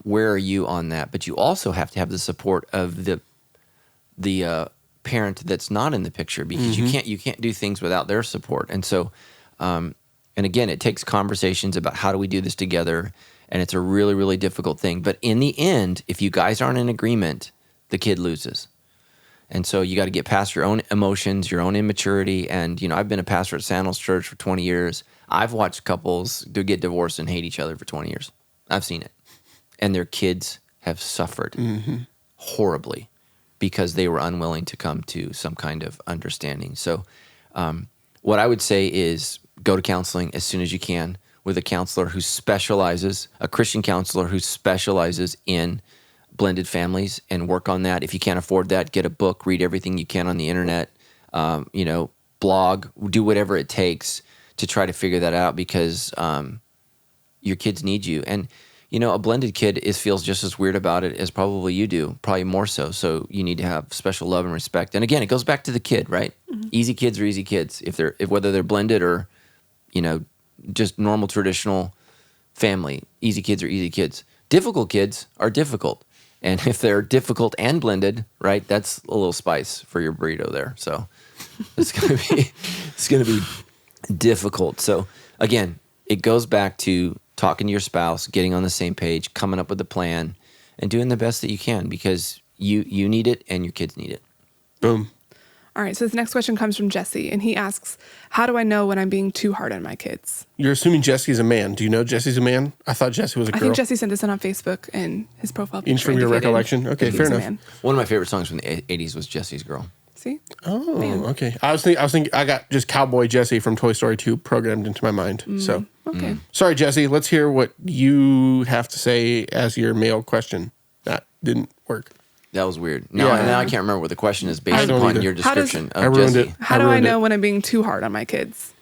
Where are you on that? But you also have to have the support of the parent that's not in the picture because you can't do things without their support. And so, and again, it takes conversations about how do we do this together, and it's a really, really difficult thing. But in the end, if you guys aren't in agreement, the kid loses. And so you got to get past your own emotions, your own immaturity. And, I've been a pastor at Sandals Church for 20 years. I've watched couples get divorced and hate each other for 20 years. I've seen it. And their kids have suffered horribly because they were unwilling to come to some kind of understanding. So what I would say is go to counseling as soon as you can with a counselor who specializes, a Christian counselor who specializes in blended families, and work on that. If you can't afford that, get a book, read everything you can on the internet, blog, do whatever it takes to try to figure that out, because your kids need you. And, a blended kid feels just as weird about it as probably you do, probably more so. So you need to have special love and respect. And again, it goes back to the kid, right? Mm-hmm. Easy kids are easy kids. Whether they're blended or, just normal traditional family, easy kids are easy kids. Difficult kids are difficult. And if they're difficult and blended, right, that's a little spice for your burrito there. So it's gonna be difficult. So again, it goes back to talking to your spouse, getting on the same page, coming up with a plan, and doing the best that you can, because you need it and your kids need it. Boom. All right, so this next question comes from Jesse, and he asks, how do I know when I'm being too hard on my kids? You're assuming Jesse's a man. Do you know Jesse's a man? I thought Jesse was a girl. I think Jesse sent this in on Facebook, and his profile picture from your recollection? Okay, fair enough. One of my favorite songs from the 80s was Jesse's Girl. See? Oh, man. Okay. I was thinking I got just Cowboy Jesse from Toy Story 2 programmed into my mind. So, okay. Sorry, Jesse. Let's hear what you have to say as your male question. That didn't work. That was weird. Now I can't remember what the question is based upon your description I of ruined Jesse. it. How do I know when I'm being too hard on my kids?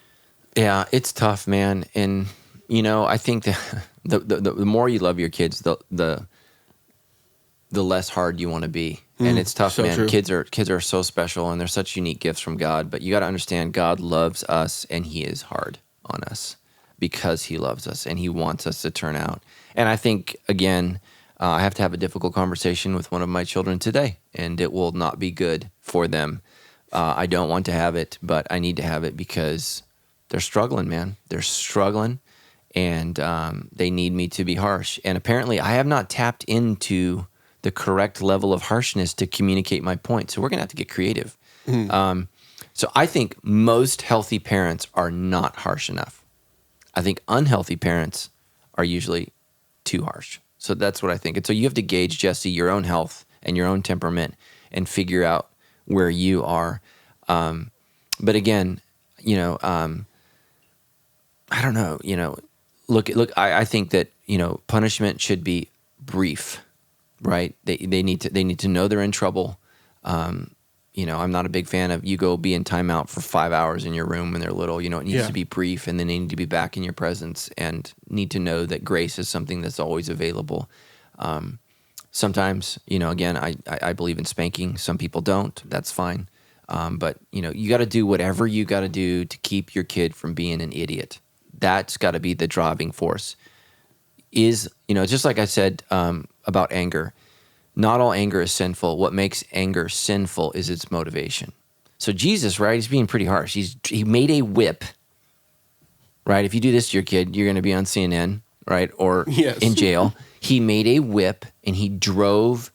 Yeah, it's tough, man. And I think that the more you love your kids, the less hard you want to be. And it's tough, so man. true. Kids are so special, and they're such unique gifts from God. But you got to understand, God loves us, and He is hard on us because He loves us and He wants us to turn out. And I think, again, I have to have a difficult conversation with one of my children today, and it will not be good for them. I don't want to have it, but I need to have it because they're struggling, man. They're struggling, and they need me to be harsh. And apparently, I have not tapped into the correct level of harshness to communicate my point. So we're going to have to get creative. So I think most healthy parents are not harsh enough. I think unhealthy parents are usually too harsh. So that's what I think. And so you have to gauge, Jesse, your own health and your own temperament and figure out where you are. But again, I don't know, look, I think that, punishment should be brief, right? They need to know they're in trouble. I'm not a big fan of you go be in timeout for 5 hours in your room when they're little. It needs to be brief, and then they need to be back in your presence and need to know that grace is something that's always available. Sometimes, again, I believe in spanking. Some people don't. That's fine. But, you got to do whatever you got to do to keep your kid from being an idiot. That's got to be the driving force. Just like I said about anger, not all anger is sinful. What makes anger sinful is its motivation. So Jesus, right, he's being pretty harsh. He made a whip, right? If you do this to your kid, you're going to be on CNN, right, or in jail. He made a whip, and he drove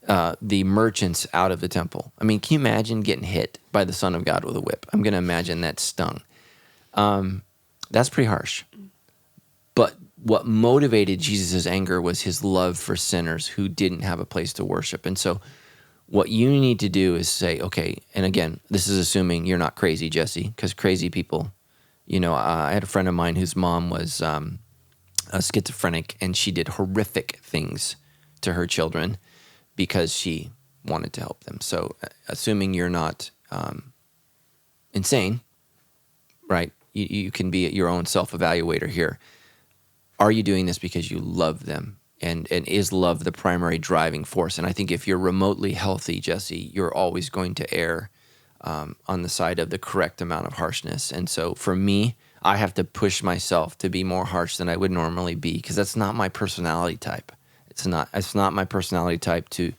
the merchants out of the temple. I mean, can you imagine getting hit by the Son of God with a whip? I'm going to imagine that stung. That's pretty harsh. But what motivated Jesus' anger was his love for sinners who didn't have a place to worship. And so what you need to do is say, okay, and again, this is assuming you're not crazy, Jesse, because crazy people, I had a friend of mine whose mom was a schizophrenic, and she did horrific things to her children because she wanted to help them. So assuming you're not insane, right, you can be your own self-evaluator here. Are you doing this because you love them? And is love the primary driving force? And I think if you're remotely healthy, Jesse, you're always going to err on the side of the correct amount of harshness. And so for me, I have to push myself to be more harsh than I would normally be, because that's not my personality type. It's not my personality type to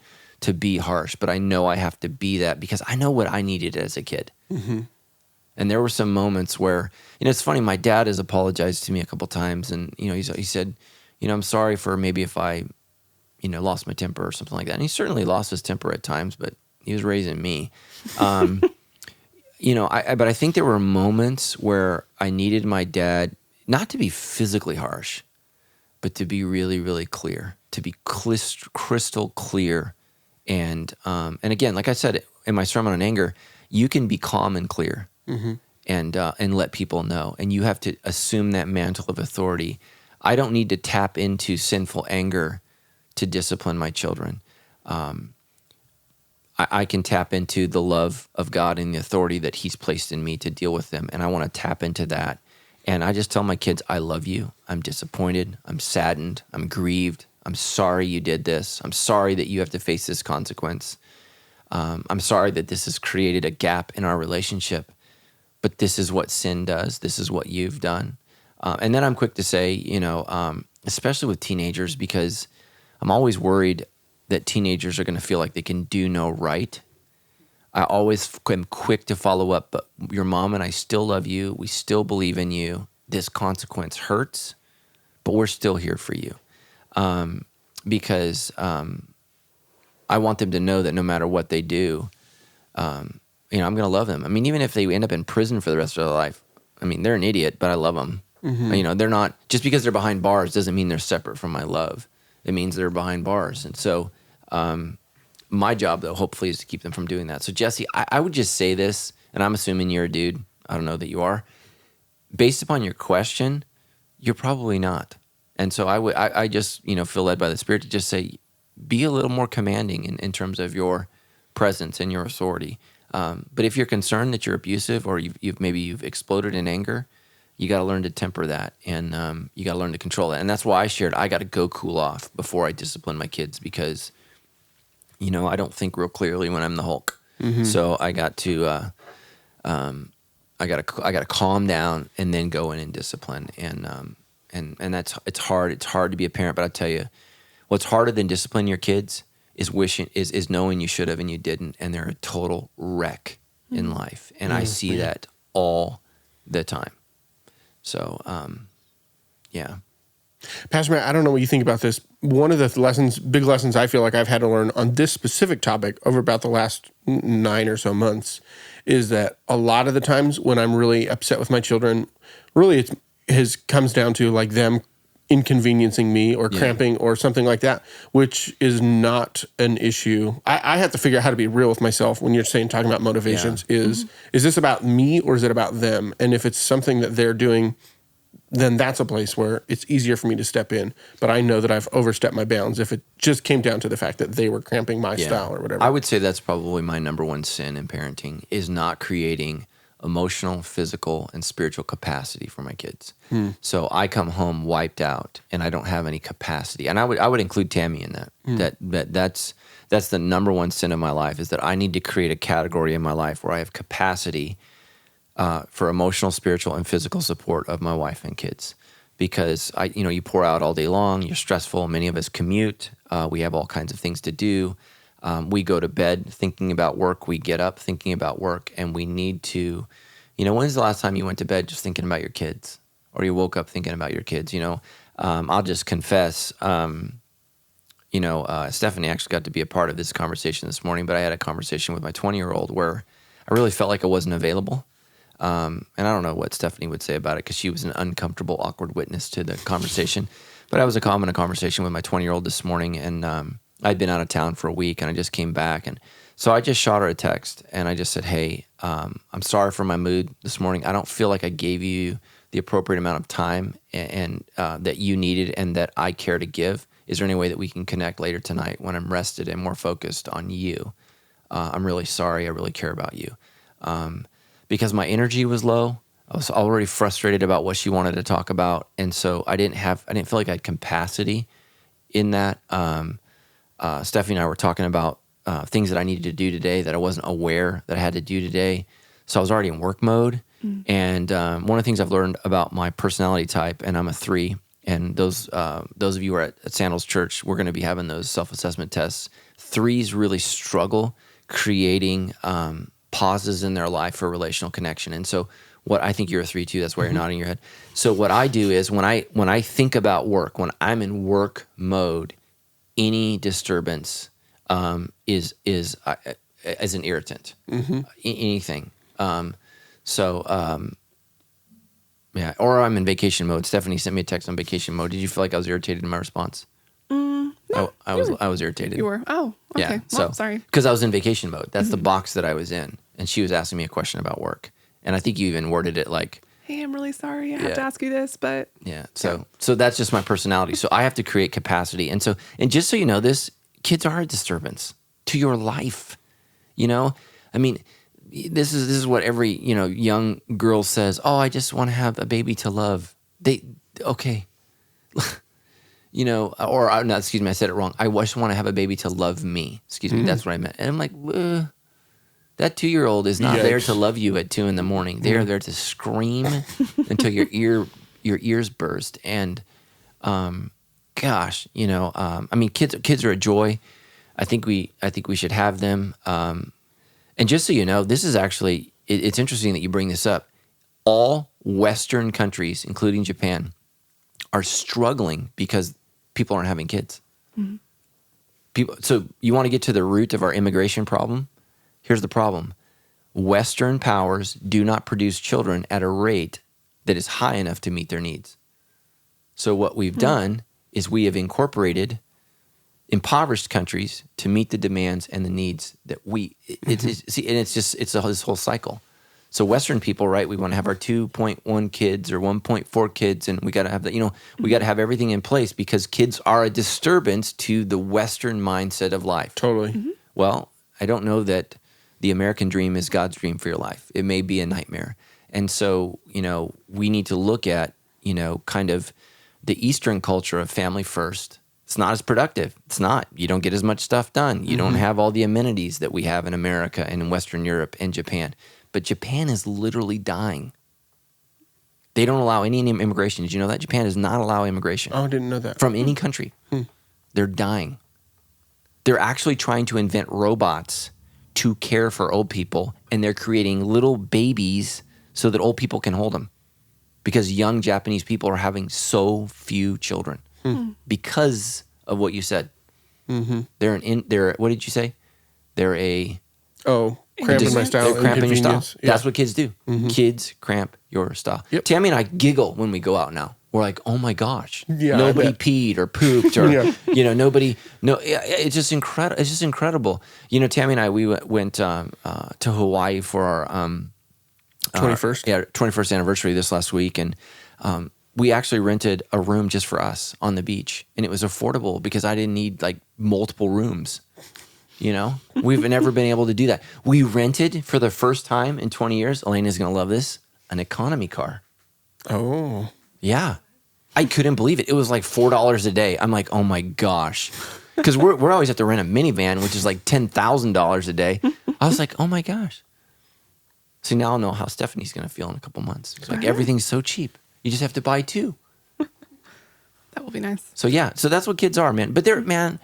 be harsh, but I know I have to be that because I know what I needed as a kid. Mm-hmm. And there were some moments where, it's funny, my dad has apologized to me a couple times, and, he said, I'm sorry for maybe if I, lost my temper or something like that. And he certainly lost his temper at times, but he was raising me. But I think there were moments where I needed my dad not to be physically harsh, but to be really, really clear, to be crystal clear. And again, like I said in my sermon on anger, you can be calm and clear, and let people know. And you have to assume that mantle of authority. I don't need to tap into sinful anger to discipline my children. I can tap into the love of God and the authority that He's placed in me to deal with them. And I want to tap into that. And I just tell my kids, I love you. I'm disappointed. I'm saddened. I'm grieved. I'm sorry you did this. I'm sorry that you have to face this consequence. I'm sorry that this has created a gap in our relationship. But this is what sin does. This is what you've done. And then I'm quick to say, especially with teenagers, because I'm always worried that teenagers are going to feel like they can do no right. I always am quick to follow up, but your mom and I still love you. We still believe in you. This consequence hurts, but we're still here for you. Because I want them to know that no matter what they do, I'm going to love them. I mean, even if they end up in prison for the rest of their life, I mean, they're an idiot, but I love them. They're not, just because they're behind bars doesn't mean they're separate from my love. It means they're behind bars. And so my job, though, hopefully is to keep them from doing that. So, Jesse, I would just say this, and I'm assuming you're a dude. I don't know that you are. Based upon your question, you're probably not. And so I just, feel led by the Spirit to just say, be a little more commanding in terms of your presence and your authority. But if you're concerned that you're abusive or you've exploded in anger, you got to learn to temper that, and you got to learn to control that. And that's why I shared I got to go cool off before I discipline my kids, because I don't think real clearly when I'm the Hulk. So I got to I got to calm down and then go in and discipline. And that's it's hard. It's hard to be a parent, but I tell you, what's harder than disciplining your kids is knowing you should have and you didn't, and they're a total wreck in life. And I see that all the time. So, yeah. Pastor Matt, I don't know what you think about this. One of the big lessons I feel like I've had to learn on this specific topic over about the last 9 or so months is that a lot of the times when I'm really upset with my children, really comes down to like them inconveniencing me or cramping or something like that, which is not an issue. I have to figure out how to be real with myself when you're talking about motivations. Is this about me or is it about them? And if it's something that they're doing, then that's a place where it's easier for me to step in. But I know that I've overstepped my bounds if it just came down to the fact that they were cramping my style or whatever. I would say that's probably my number one sin in parenting, is not creating emotional, physical, and spiritual capacity for my kids. So I come home wiped out and I don't have any capacity. And I would include Tammy in that. That's the number one sin of my life, is that I need to create a category in my life where I have capacity for emotional, spiritual, and physical support of my wife and kids. Because you pour out all day long, you're stressful. Many of us commute. We have all kinds of things to do. We go to bed thinking about work. We get up thinking about work, and we need to, when's the last time you went to bed just thinking about your kids, or you woke up thinking about your kids? I'll just confess, Stephanie actually got to be a part of this conversation this morning, but I had a conversation with my 20-year-old where I really felt like I wasn't available. And I don't know what Stephanie would say about it, because she was an uncomfortable, awkward witness to the conversation. But I was in a conversation with my 20-year-old this morning, and I'd been out of town for a week, and I just came back. And so I just shot her a text, and I just said, hey, I'm sorry for my mood this morning. I don't feel like I gave you the appropriate amount of time and that you needed and that I care to give. Is there any way that we can connect later tonight when I'm rested and more focused on you? I'm really sorry. I really care about you. Because my energy was low. I was already frustrated about what she wanted to talk about. And so I didn't feel like I had capacity in that. Stephanie and I were talking about things that I needed to do today that I wasn't aware that I had to do today. So I was already in work mode. And one of the things I've learned about my personality type, and I'm a 3, and those of you who are at Sandals Church, we're going to be having those self-assessment tests. 3s really struggle creating pauses in their life for relational connection. And so what I think you're a 3 too, that's why you're nodding your head. So what I do is when I think about work, when I'm in work mode, any disturbance is an irritant. Anything. Yeah, or I'm in vacation mode. Stephanie sent me a text on vacation mode. Did you feel like I was irritated in my response? No, I was irritated. You were? Oh, okay. Yeah, Well, sorry. Because I was in vacation mode. That's the box that I was in. And she was asking me a question about work. And I think you even worded it like, Hey, I'm really sorry. I have to ask you this, but yeah. So that's just my personality. So I have to create capacity. And just so you know this, kids are a disturbance to your life. You know? I mean, this is what every, young girl says. Oh, I just want to have a baby to love. Okay. I said it wrong. I just want to have a baby to love me. Excuse me. That's what I meant. And I'm like, that 2-year-old is not there to love you at 2 a.m. They are there to scream until your ears burst. And, kids are a joy. I think we should have them. And just so you know, this is actually, it's interesting that you bring this up. All Western countries, including Japan, are struggling because people aren't having kids. So you want to get to the root of our immigration problem? Here's the problem. Western powers do not produce children at a rate that is high enough to meet their needs. So what we've done is we have incorporated impoverished countries to meet the demands and the needs that it's this whole cycle. So Western people, right? We want to have our 2.1 kids or 1.4 kids, and we got to have that. We got to have everything in place because kids are a disturbance to the Western mindset of life. Totally. Well, I don't know that the American dream is God's dream for your life. It may be a nightmare, and so we need to look at kind of the Eastern culture of family first. It's not as productive. It's not. You don't get as much stuff done. You don't have all the amenities that we have in America and in Western Europe and Japan. But Japan is literally dying. They don't allow any immigration. Did you know that? Japan does not allow immigration. Oh, I didn't know that. From any country. They're dying. They're actually trying to invent robots to care for old people, and they're creating little babies so that old people can hold them. Because young Japanese people are having so few children. Because of what you said. They're what did you say? They're a... Oh, cramping my style. They're cramping your style. Inconvenience. Yeah. That's what kids do. Kids cramp your style. Yep. Tammy and I giggle when we go out now. We're like, oh my gosh, Yeah, nobody I bet. peed or pooped or Yeah. nobody. No, it's just incredible. It's just incredible. Tammy and I we went to Hawaii for our 21st. 21st anniversary this last week, and we actually rented a room just for us on the beach, and it was affordable because I didn't need like multiple rooms. We've never been able to do that. We rented for the first time in 20 years. Elena's going to love this. An economy car. Oh. Yeah. I couldn't believe it. It was like $4 a day. I'm like, oh my gosh. Because we're always have to rent a minivan, which is like $10,000 a day. I was like, oh my gosh. See, now I'll know how Stephanie's going to feel in a couple months. It's like everything's so cheap. You just have to buy 2. that will be nice. So yeah, so that's what kids are, man. But they're, man,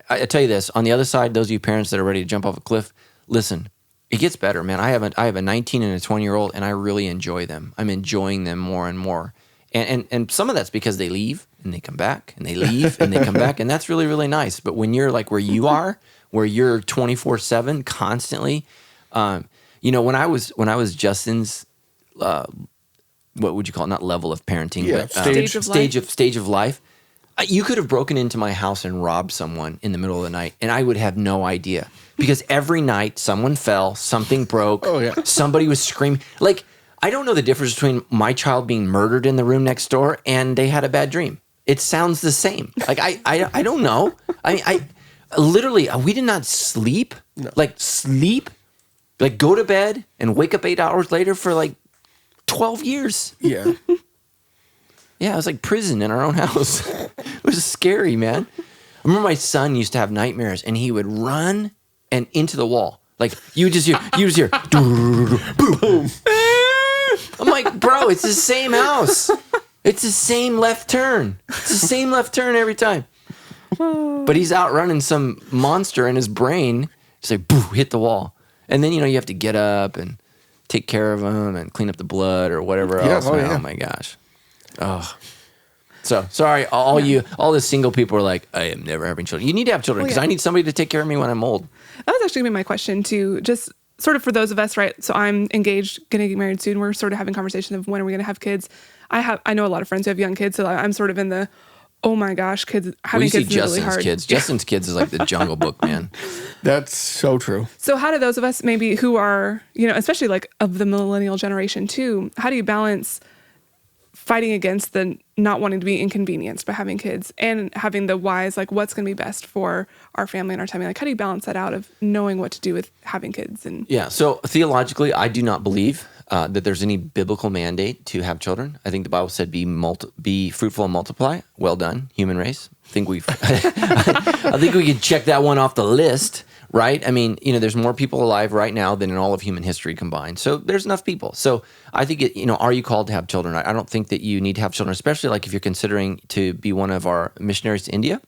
I tell you this, on the other side, those of you parents that are ready to jump off a cliff, listen, it gets better, man. I have a 19 and a 20-year-old, and I really enjoy them. I'm enjoying them more and more. And some of that's because they leave and they come back, and they leave and they come back, and that's really, really nice. But when you're like where you are, where you're 24/7 constantly, when I was Justin's, what would you call it? Not level of parenting, but stage of life. You could have broken into my house and robbed someone in the middle of the night, and I would have no idea. Because every night, someone fell, something broke, somebody was screaming. Like, I don't know the difference between my child being murdered in the room next door and they had a bad dream. It sounds the same. Like, I don't know. I literally, we did not sleep. No. Like, go to bed and wake up 8 hours later for like 12 years. Yeah. Yeah, it was like prison in our own house. It was scary, man. I remember my son used to have nightmares, and he would run and into the wall. Like, you just hear, boom. I'm like, bro, it's the same house. It's the same left turn. It's the same left turn every time. But he's outrunning some monster in his brain. Just like, boo, hit the wall. And then, you have to get up and take care of him and clean up the blood or whatever else. Oh my gosh. Oh, so sorry, all the single people are like, I am never having children. You need to have children because I need somebody to take care of me when I'm old. That was actually gonna be my question too. Just sort of for those of us, right? So I'm engaged, going to get married soon. We're sort of having conversation of when are we going to have kids. I know a lot of friends who have young kids, so I'm sort of in the, oh my gosh, kids having kids is really hard. Justin's kids is like the Jungle Book, man. That's so true. So how do those of us maybe who are, especially like of the millennial generation too, how do you balance fighting against the not wanting to be inconvenienced by having kids and having the wise, like what's going to be best for our family and our timing? Like how do you balance that out of knowing what to do with having kids? And yeah, so theologically, I do not believe that there's any biblical mandate to have children. I think the Bible said be fruitful and multiply. Well done, human race. I think I think we could check that one off the list, right? I mean, there's more people alive right now than in all of human history combined. So there's enough people. So I think are you called to have children? I don't think that you need to have children, especially like if you're considering to be one of our missionaries to India.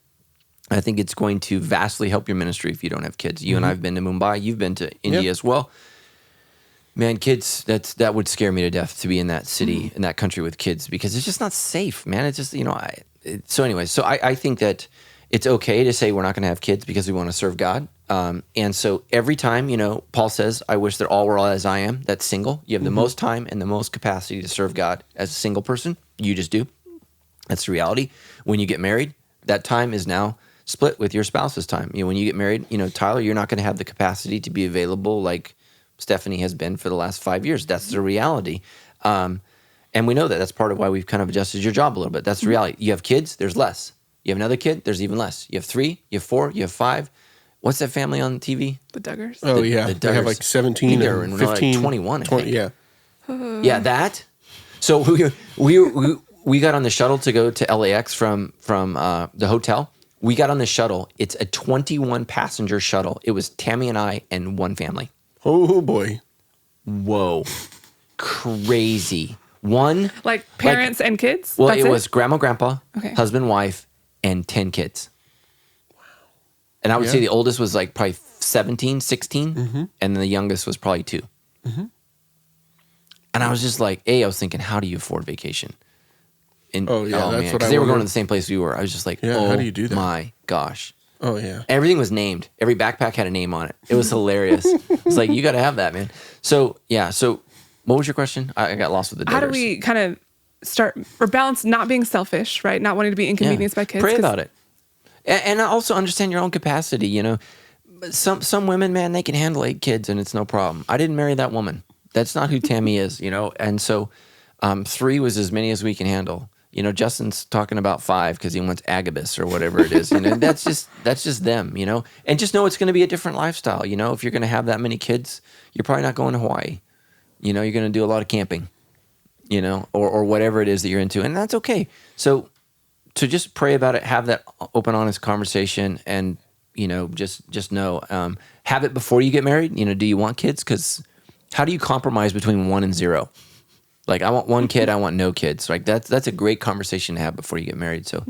I think it's going to vastly help your ministry if you don't have kids. You and I have been to Mumbai. You've been to India as well. Man, kids, that would scare me to death to be in that city, in that country with kids, because it's just not safe, man. It's just, so I think that it's okay to say we're not going to have kids because we want to serve God. And so every time, Paul says, I wish that all were as I am, that's single. You have the most time and the most capacity to serve God as a single person. You just do. That's the reality. When you get married, that time is now split with your spouse's time. When you get married, Tyler, you're not going to have the capacity to be available like Stephanie has been for the last 5 years. That's the reality. And we know that. That's part of why we've kind of adjusted your job a little bit. That's the reality. You have kids, there's less. You have another kid, there's even less. You have 3, you have 4, you have 5. What's that family on TV? The Duggars. Oh, yeah. The They have like 17 and 15. Like 21, I think. Yeah. Yeah, that. So we got on the shuttle to go to LAX from the hotel. We got on the shuttle. It's a 21-passenger shuttle. It was Tammy and I and one family. Oh, boy. Whoa. Crazy. One. Like parents and kids? Well, That's it was grandma, grandpa, okay. husband, wife, and 10 kids. Wow. And I would say the oldest was like probably 17, 16, and then the youngest was probably 2. Mm-hmm. And I was just like, I was thinking, how do you afford vacation? And, that's what I because they were going to the same place we were. I was just like, how do you do that? My gosh. Oh, yeah. Everything was named. Every backpack had a name on it. It was hilarious. It's like, you got to have that, man. So, yeah. So, what was your question? I got lost with the Duggars. How do we kind of start or balance not being selfish, right? Not wanting to be inconvenienced by kids. Pray about it. And also understand your own capacity, Some women, man, they can handle 8 kids and it's no problem. I didn't marry that woman. That's not who Tammy is, And so 3 was as many as we can handle. Justin's talking about 5 because he wants Agabus or whatever it is. That's just them, And just know it's going to be a different lifestyle. If you're going to have that many kids, you're probably not going to Hawaii. You're going to do a lot of camping, or whatever it is that you're into, and that's okay. So to just pray about it, have that open, honest conversation, and just know, have it before you get married. Do you want kids? Because how do you compromise between 1 and 0? Like, I want 1 kid, I want no kids. Like, that's a great conversation to have before you get married. So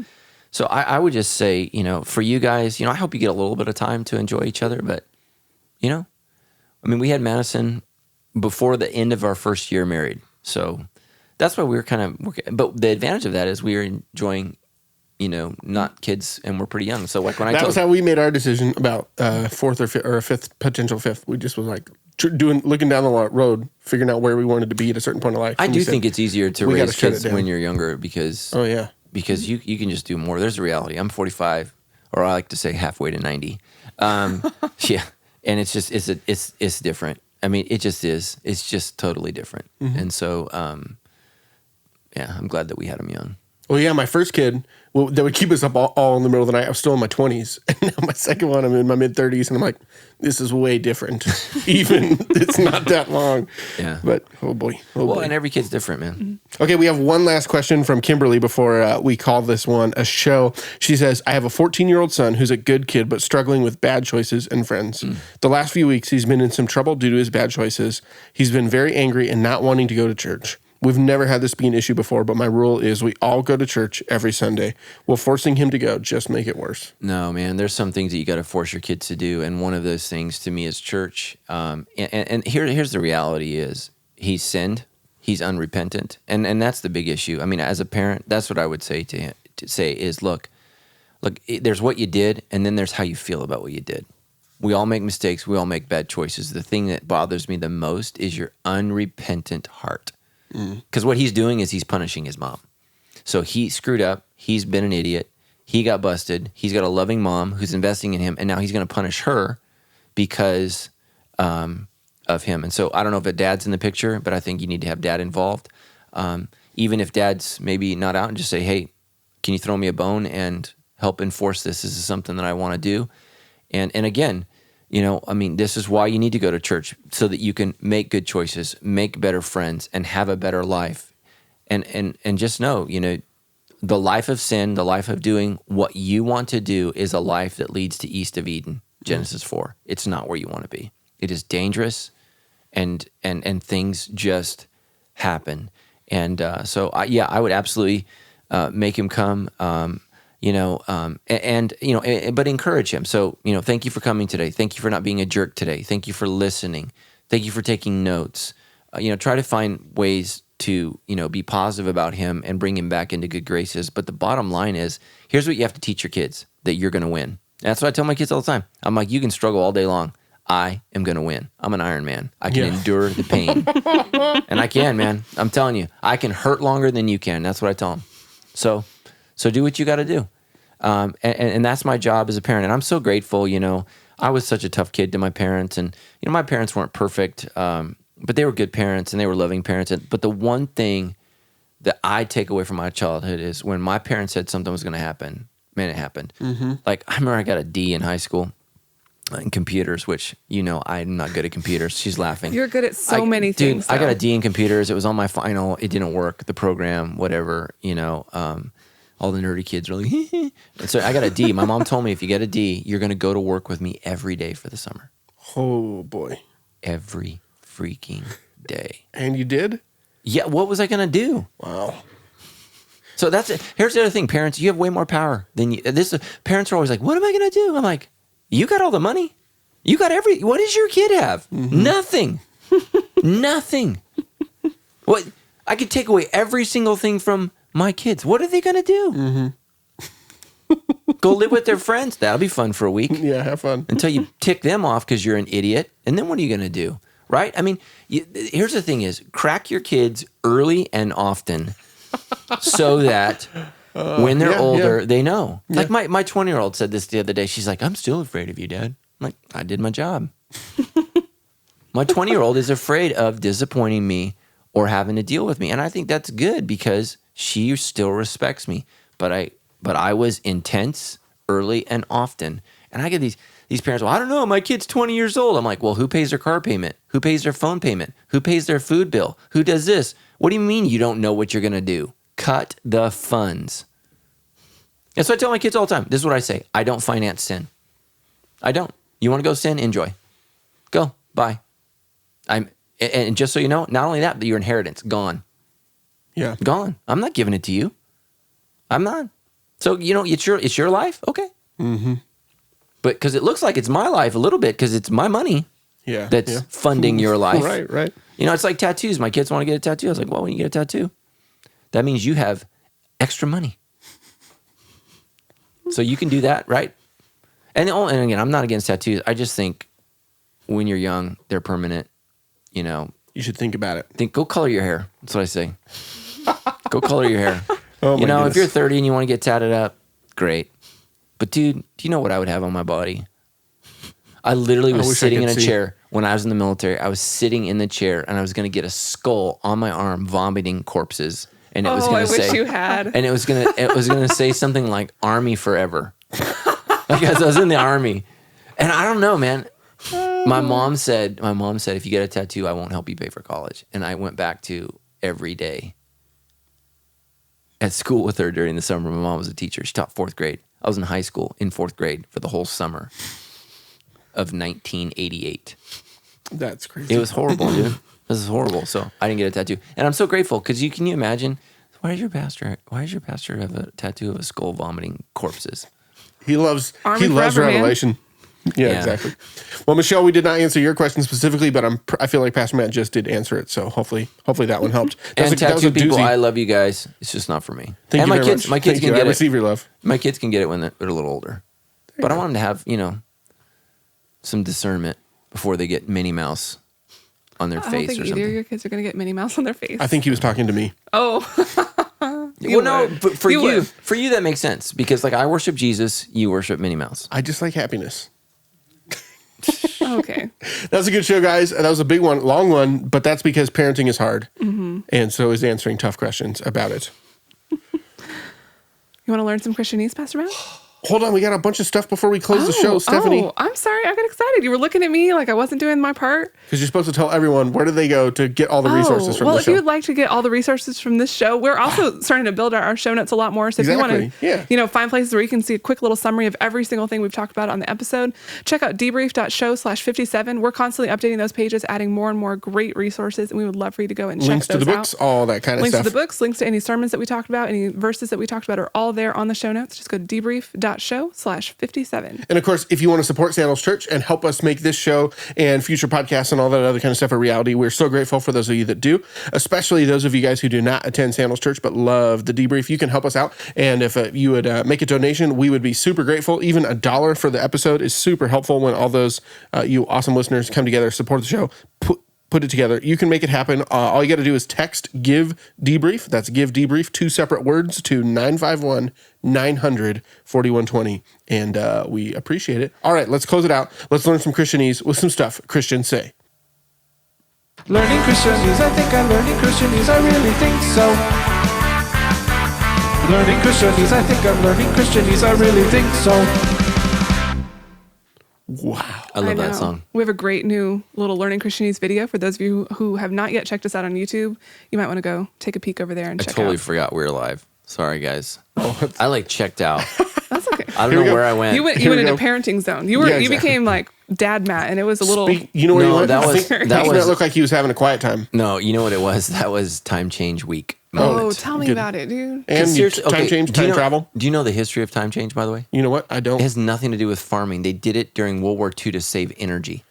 I would just say, for you guys, I hope you get a little bit of time to enjoy each other. But, we had Madison before the end of our first year married. So that's why we were kind of working. But the advantage of that is we were enjoying, not kids, and we're pretty young. So like when that was how we made our decision about 4th or a 5th, potential 5th. We just was like, looking down the road, figuring out where we wanted to be at a certain point of life. I do think it's easier to raise kids when you're younger because because you can just do more. There's a reality. I'm 45, or I like to say halfway to 90. Yeah, and it's just it's different. It just is. It's just totally different. Mm-hmm. And so, I'm glad that we had him young. Well, yeah, my first kid, that would keep us up all in the middle of the night. I was still in my 20s. And now my second one, I'm in my mid-30s. And I'm like, this is way different. Even it's not that long. Yeah. But, oh boy. And every kid's different, man. Mm-hmm. Okay, we have one last question from Kimberly before we call this one a show. She says, I have a 14-year-old son who's a good kid but struggling with bad choices and friends. The last few weeks, he's been in some trouble due to his bad choices. He's been very angry and not wanting to go to church. We've never had this be an issue before, but my rule is we all go to church every Sunday. Will forcing him to go just make it worse? No, man. There's some things that you got to force your kids to do, and one of those things to me is church. And here's the reality: is he's sinned, he's unrepentant, and that's the big issue. As a parent, that's what I would say to him. To say is, look, there's what you did, and then there's how you feel about what you did. We all make mistakes. We all make bad choices. The thing that bothers me the most is your unrepentant heart. Because what he's doing is he's punishing his mom. So he screwed up. He's been an idiot. He got busted. He's got a loving mom who's investing in him, and now he's going to punish her because of him. And so I don't know if a dad's in the picture, but I think you need to have dad involved. Even if dad's maybe not out, and just say, hey, can you throw me a bone and help enforce this? This is something that I want to do. And again, this is why you need to go to church, so that you can make good choices, make better friends, and have a better life. And just know, the life of sin, the life of doing what you want to do, is a life that leads to east of Eden, Genesis 4. It's not where you want to be. It is dangerous, and things just happen. And so I would absolutely make him come. But encourage him. So, thank you for coming today. Thank you for not being a jerk today. Thank you for listening. Thank you for taking notes. Try to find ways to, be positive about him and bring him back into good graces. But the bottom line is, here's what you have to teach your kids, that you're going to win. That's what I tell my kids all the time. I'm like, you can struggle all day long. I am going to win. I'm an Iron Man. I can endure the pain. And I can, man. I'm telling you, I can hurt longer than you can. That's what I tell them. So do what you got to do. And that's my job as a parent. And I'm so grateful, I was such a tough kid to my parents. And, my parents weren't perfect, but they were good parents and they were loving parents. But the one thing that I take away from my childhood is when my parents said something was going to happen, man, it happened. Mm-hmm. Like, I remember I got a D in high school in computers, which, I'm not good at computers. She's laughing. You're good at so many things. Dude, I got a D in computers. It was on my final. It didn't work. The program, whatever, all the nerdy kids were like, and so I got a D. My mom told me, if you get a D, you're going to go to work with me every day for the summer. Oh, boy. Every freaking day. And you did? Yeah, what was I going to do? Wow. So that's it. Here's the other thing, parents, you have way more power than you. Parents are always like, what am I going to do? I'm like, you got all the money. You got what does your kid have? Mm-hmm. Nothing. Nothing. What? I could take away every single thing from my kids. What are they going to do? Mm-hmm. Go live with their friends. That'll be fun for a week. Yeah, have fun. Until you tick them off because you're an idiot. And then what are you going to do? Right? I mean, here's the thing is, crack your kids early and often so that when they're older, they know. Yeah. Like my 20-year-old said this the other day. She's like, I'm still afraid of you, Dad. I'm like, I did my job. My 20-year-old is afraid of disappointing me or having to deal with me. And I think that's good because she still respects me. But I was intense early and often. And I get these parents, well, I don't know, my kid's 20 years old. I'm like, well, who pays their car payment? Who pays their phone payment? Who pays their food bill? Who does this? What do you mean you don't know what you're going to do? Cut the funds. And so I tell my kids all the time, this is what I say, I don't finance sin. I don't. You want to go sin? Enjoy. Go. Bye. And just so you know, not only that, but your inheritance, gone. Yeah. Gone. I'm not giving it to you. I'm not. So, it's your life? Okay. Mm-hmm. But because it looks like it's my life a little bit because it's my money that's funding your life. Right. It's like tattoos. My kids want to get a tattoo. I was like, well, when you get a tattoo, that means you have extra money. So you can do that, right? And again, I'm not against tattoos. I just think when you're young, they're permanent. You should think about it. Go color your hair. That's what I say. Go color your hair. Oh my goodness. If you're 30 and you want to get tatted up, great. But dude, do you know what I would have on my body? I literally was sitting in a chair when I was in the military. I was sitting in the chair and I was going to get a skull on my arm, vomiting corpses, and it was going to say, wish you had. And it was going to say something like "Army Forever," because I was in the army, and I don't know, man. My mom said, if you get a tattoo, I won't help you pay for college. And I went back to every day at school with her during the summer. My mom was a teacher. She taught 4th grade. I was in high school in 4th grade for the whole summer of 1988. That's crazy. It was horrible, dude. This is horrible. So I didn't get a tattoo. And I'm so grateful because can you imagine, why does your pastor have a tattoo of a skull vomiting corpses? He loves forever, Revelation. Yeah, exactly. Well, Michelle, we did not answer your question specifically, but I feel like Pastor Matt just did answer it. So hopefully that one helped. Tattoo people, I love you guys. It's just not for me. Thank you my very kids, much. my kids Thank can you. get I it. receive your love. My kids can get it when they're a little older. But I want them to have, some discernment before they get Minnie Mouse on their I don't face think or either something. of your kids are going to get Minnie Mouse on their face. I think he was talking to me. Oh. Well, no, but for You you, would. for you that makes sense because like I worship Jesus, you worship Minnie Mouse. I just like happiness. Okay. That was a good show, guys. That was a big one, long one, but that's because parenting is hard. And so is answering tough questions about it. You want to learn some Christianese, Pastor Matt? Hold on, we got a bunch of stuff before we close the show, Stephanie. Oh, I'm sorry. I got excited. You were looking at me like I wasn't doing my part. Because you're supposed to tell everyone where do they go to get all the resources from well, the if show. you would like to get all the resources from this show, we're also starting to build our show notes a lot more. So if you want to, find places where you can see a quick little summary of every single thing we've talked about on the episode, check out debrief.show/57. We're constantly updating those pages, adding more and more great resources, and we would love for you to go and links check those to the books, all that kind of links stuff. to the books, links to any sermons that we talked about, any verses that we talked about are all there on the show notes. Just go to debrief.show/57. And of course, if you want to support Sandals Church and help us make this show and future podcasts and all that other kind of stuff a reality, we're so grateful for those of you that do, especially those of you guys who do not attend Sandals Church but love the Debrief. You can help us out. And if you would make a donation, we would be super grateful. Even $1 for the episode is super helpful when all those you awesome listeners come together, support the show, put it together. You can make it happen. All you got to do is text Give Debrief. That's Give Debrief, 2 separate words to 951-900-4120. And we appreciate it. All right, let's close it out. Let's learn some Christianese with some stuff Christians say. Learning Christianese, I think I'm learning Christianese, I really think so. Learning Christianese, I think I'm learning Christianese, I really think so. Wow. I love that know. song. We have a great new little Learning Christianese video. For those of you who have not yet checked us out on YouTube, you might want to go take a peek over there and I check totally out. forgot we were live. Sorry, guys. I like checked out. That's okay. I don't know where I went. You went Here we into go. parenting zone. You Yeah, you exactly. became like Dad Matt, and it was a little. You know where No, he went? that was- That that makes was- look like he was having a quiet time. No, you know what it was? That was time change week. Oh, moment. tell me Good. about it, dude. And you, Seriously, time okay, change, do you time know- travel. Do you know the history of time change, by the way? You know what? I don't. It has nothing to do with farming. They did it during World War II to save energy.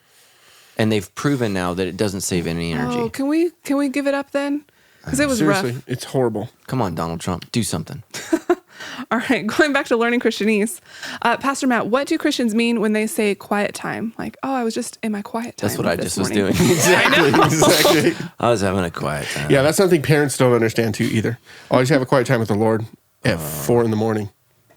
And they've proven now that it doesn't save any energy. Oh, can we give it up then? Because it was Seriously, rough. it's horrible. Come on, Donald Trump, do something. All right, going back to learning Christianese. Pastor Matt, what do Christians mean when they say quiet time? Like, oh, I was just in my quiet time. That's what I this just was morning. doing. Exactly. I was having a quiet time. Yeah, that's something parents don't understand too either. Always have a quiet time with the Lord at 4 a.m.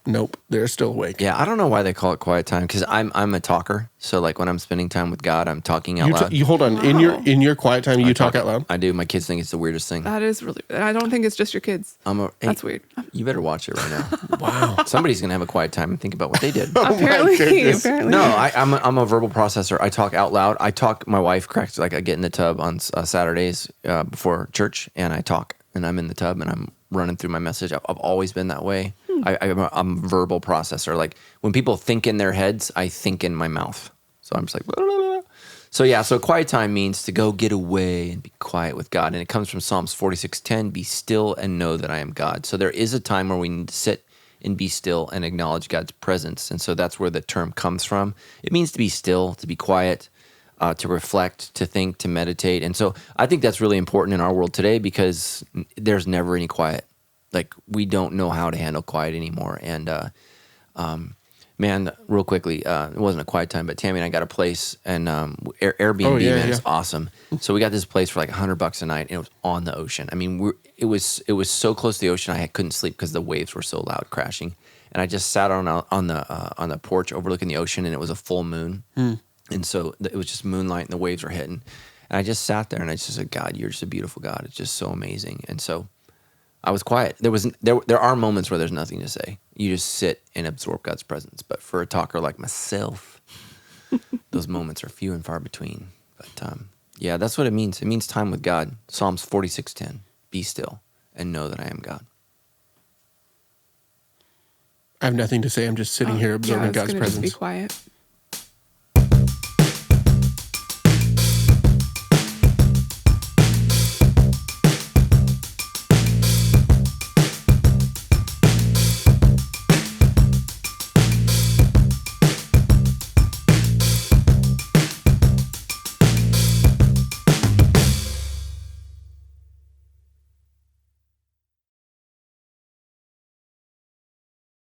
Nope, they're still awake. Yeah, I don't know why they call it quiet time because I'm a talker. So like when I'm spending time with God, I'm talking out loud. You hold on. In your quiet time, you talk out loud. I do. My kids think it's the weirdest thing. That is really. I don't think it's just your kids. That's weird. You better watch it right now. Wow. Somebody's gonna have a quiet time and think about what they did. Oh my Apparently. goodness. No, I'm a verbal processor. I talk out loud. My wife cracks, like I get in the tub on Saturdays before church and I talk and I'm in the tub and I'm running through my message. I've always been that way. I'm a verbal processor. Like when people think in their heads, I think in my mouth. So I'm just like, blah, blah, blah. So yeah, so quiet time means to go get away and be quiet with God. And it comes from Psalms 46:10, be still and know that I am God. So there is a time where we need to sit and be still and acknowledge God's presence. And so that's where the term comes from. It means to be still, to be quiet, to reflect, to think, to meditate. And so I think that's really important in our world today because there's never any quiet. Like we don't know how to handle quiet anymore. And man, real quickly, it wasn't a quiet time, but Tammy and I got a place and Airbnb, Oh, yeah, man, yeah. it's awesome. So we got this place for like $100 a night and it was on the ocean. I mean, it was so close to the ocean I couldn't sleep because the waves were so loud crashing. And I just sat on the porch overlooking the ocean and it was a full moon. And so it was just moonlight and the waves were hitting. And I just sat there and I just said, God, you're just a beautiful God. It's just so amazing. And so I was quiet. There are moments where there's nothing to say. You just sit and absorb God's presence. But for a talker like myself, those moments are few and far between. But yeah, that's what it means. It means time with God. Psalms 46:10. Be still and know that I am God. I have nothing to say. I'm just sitting here Yeah, I absorbing was God's gonna just presence. be quiet.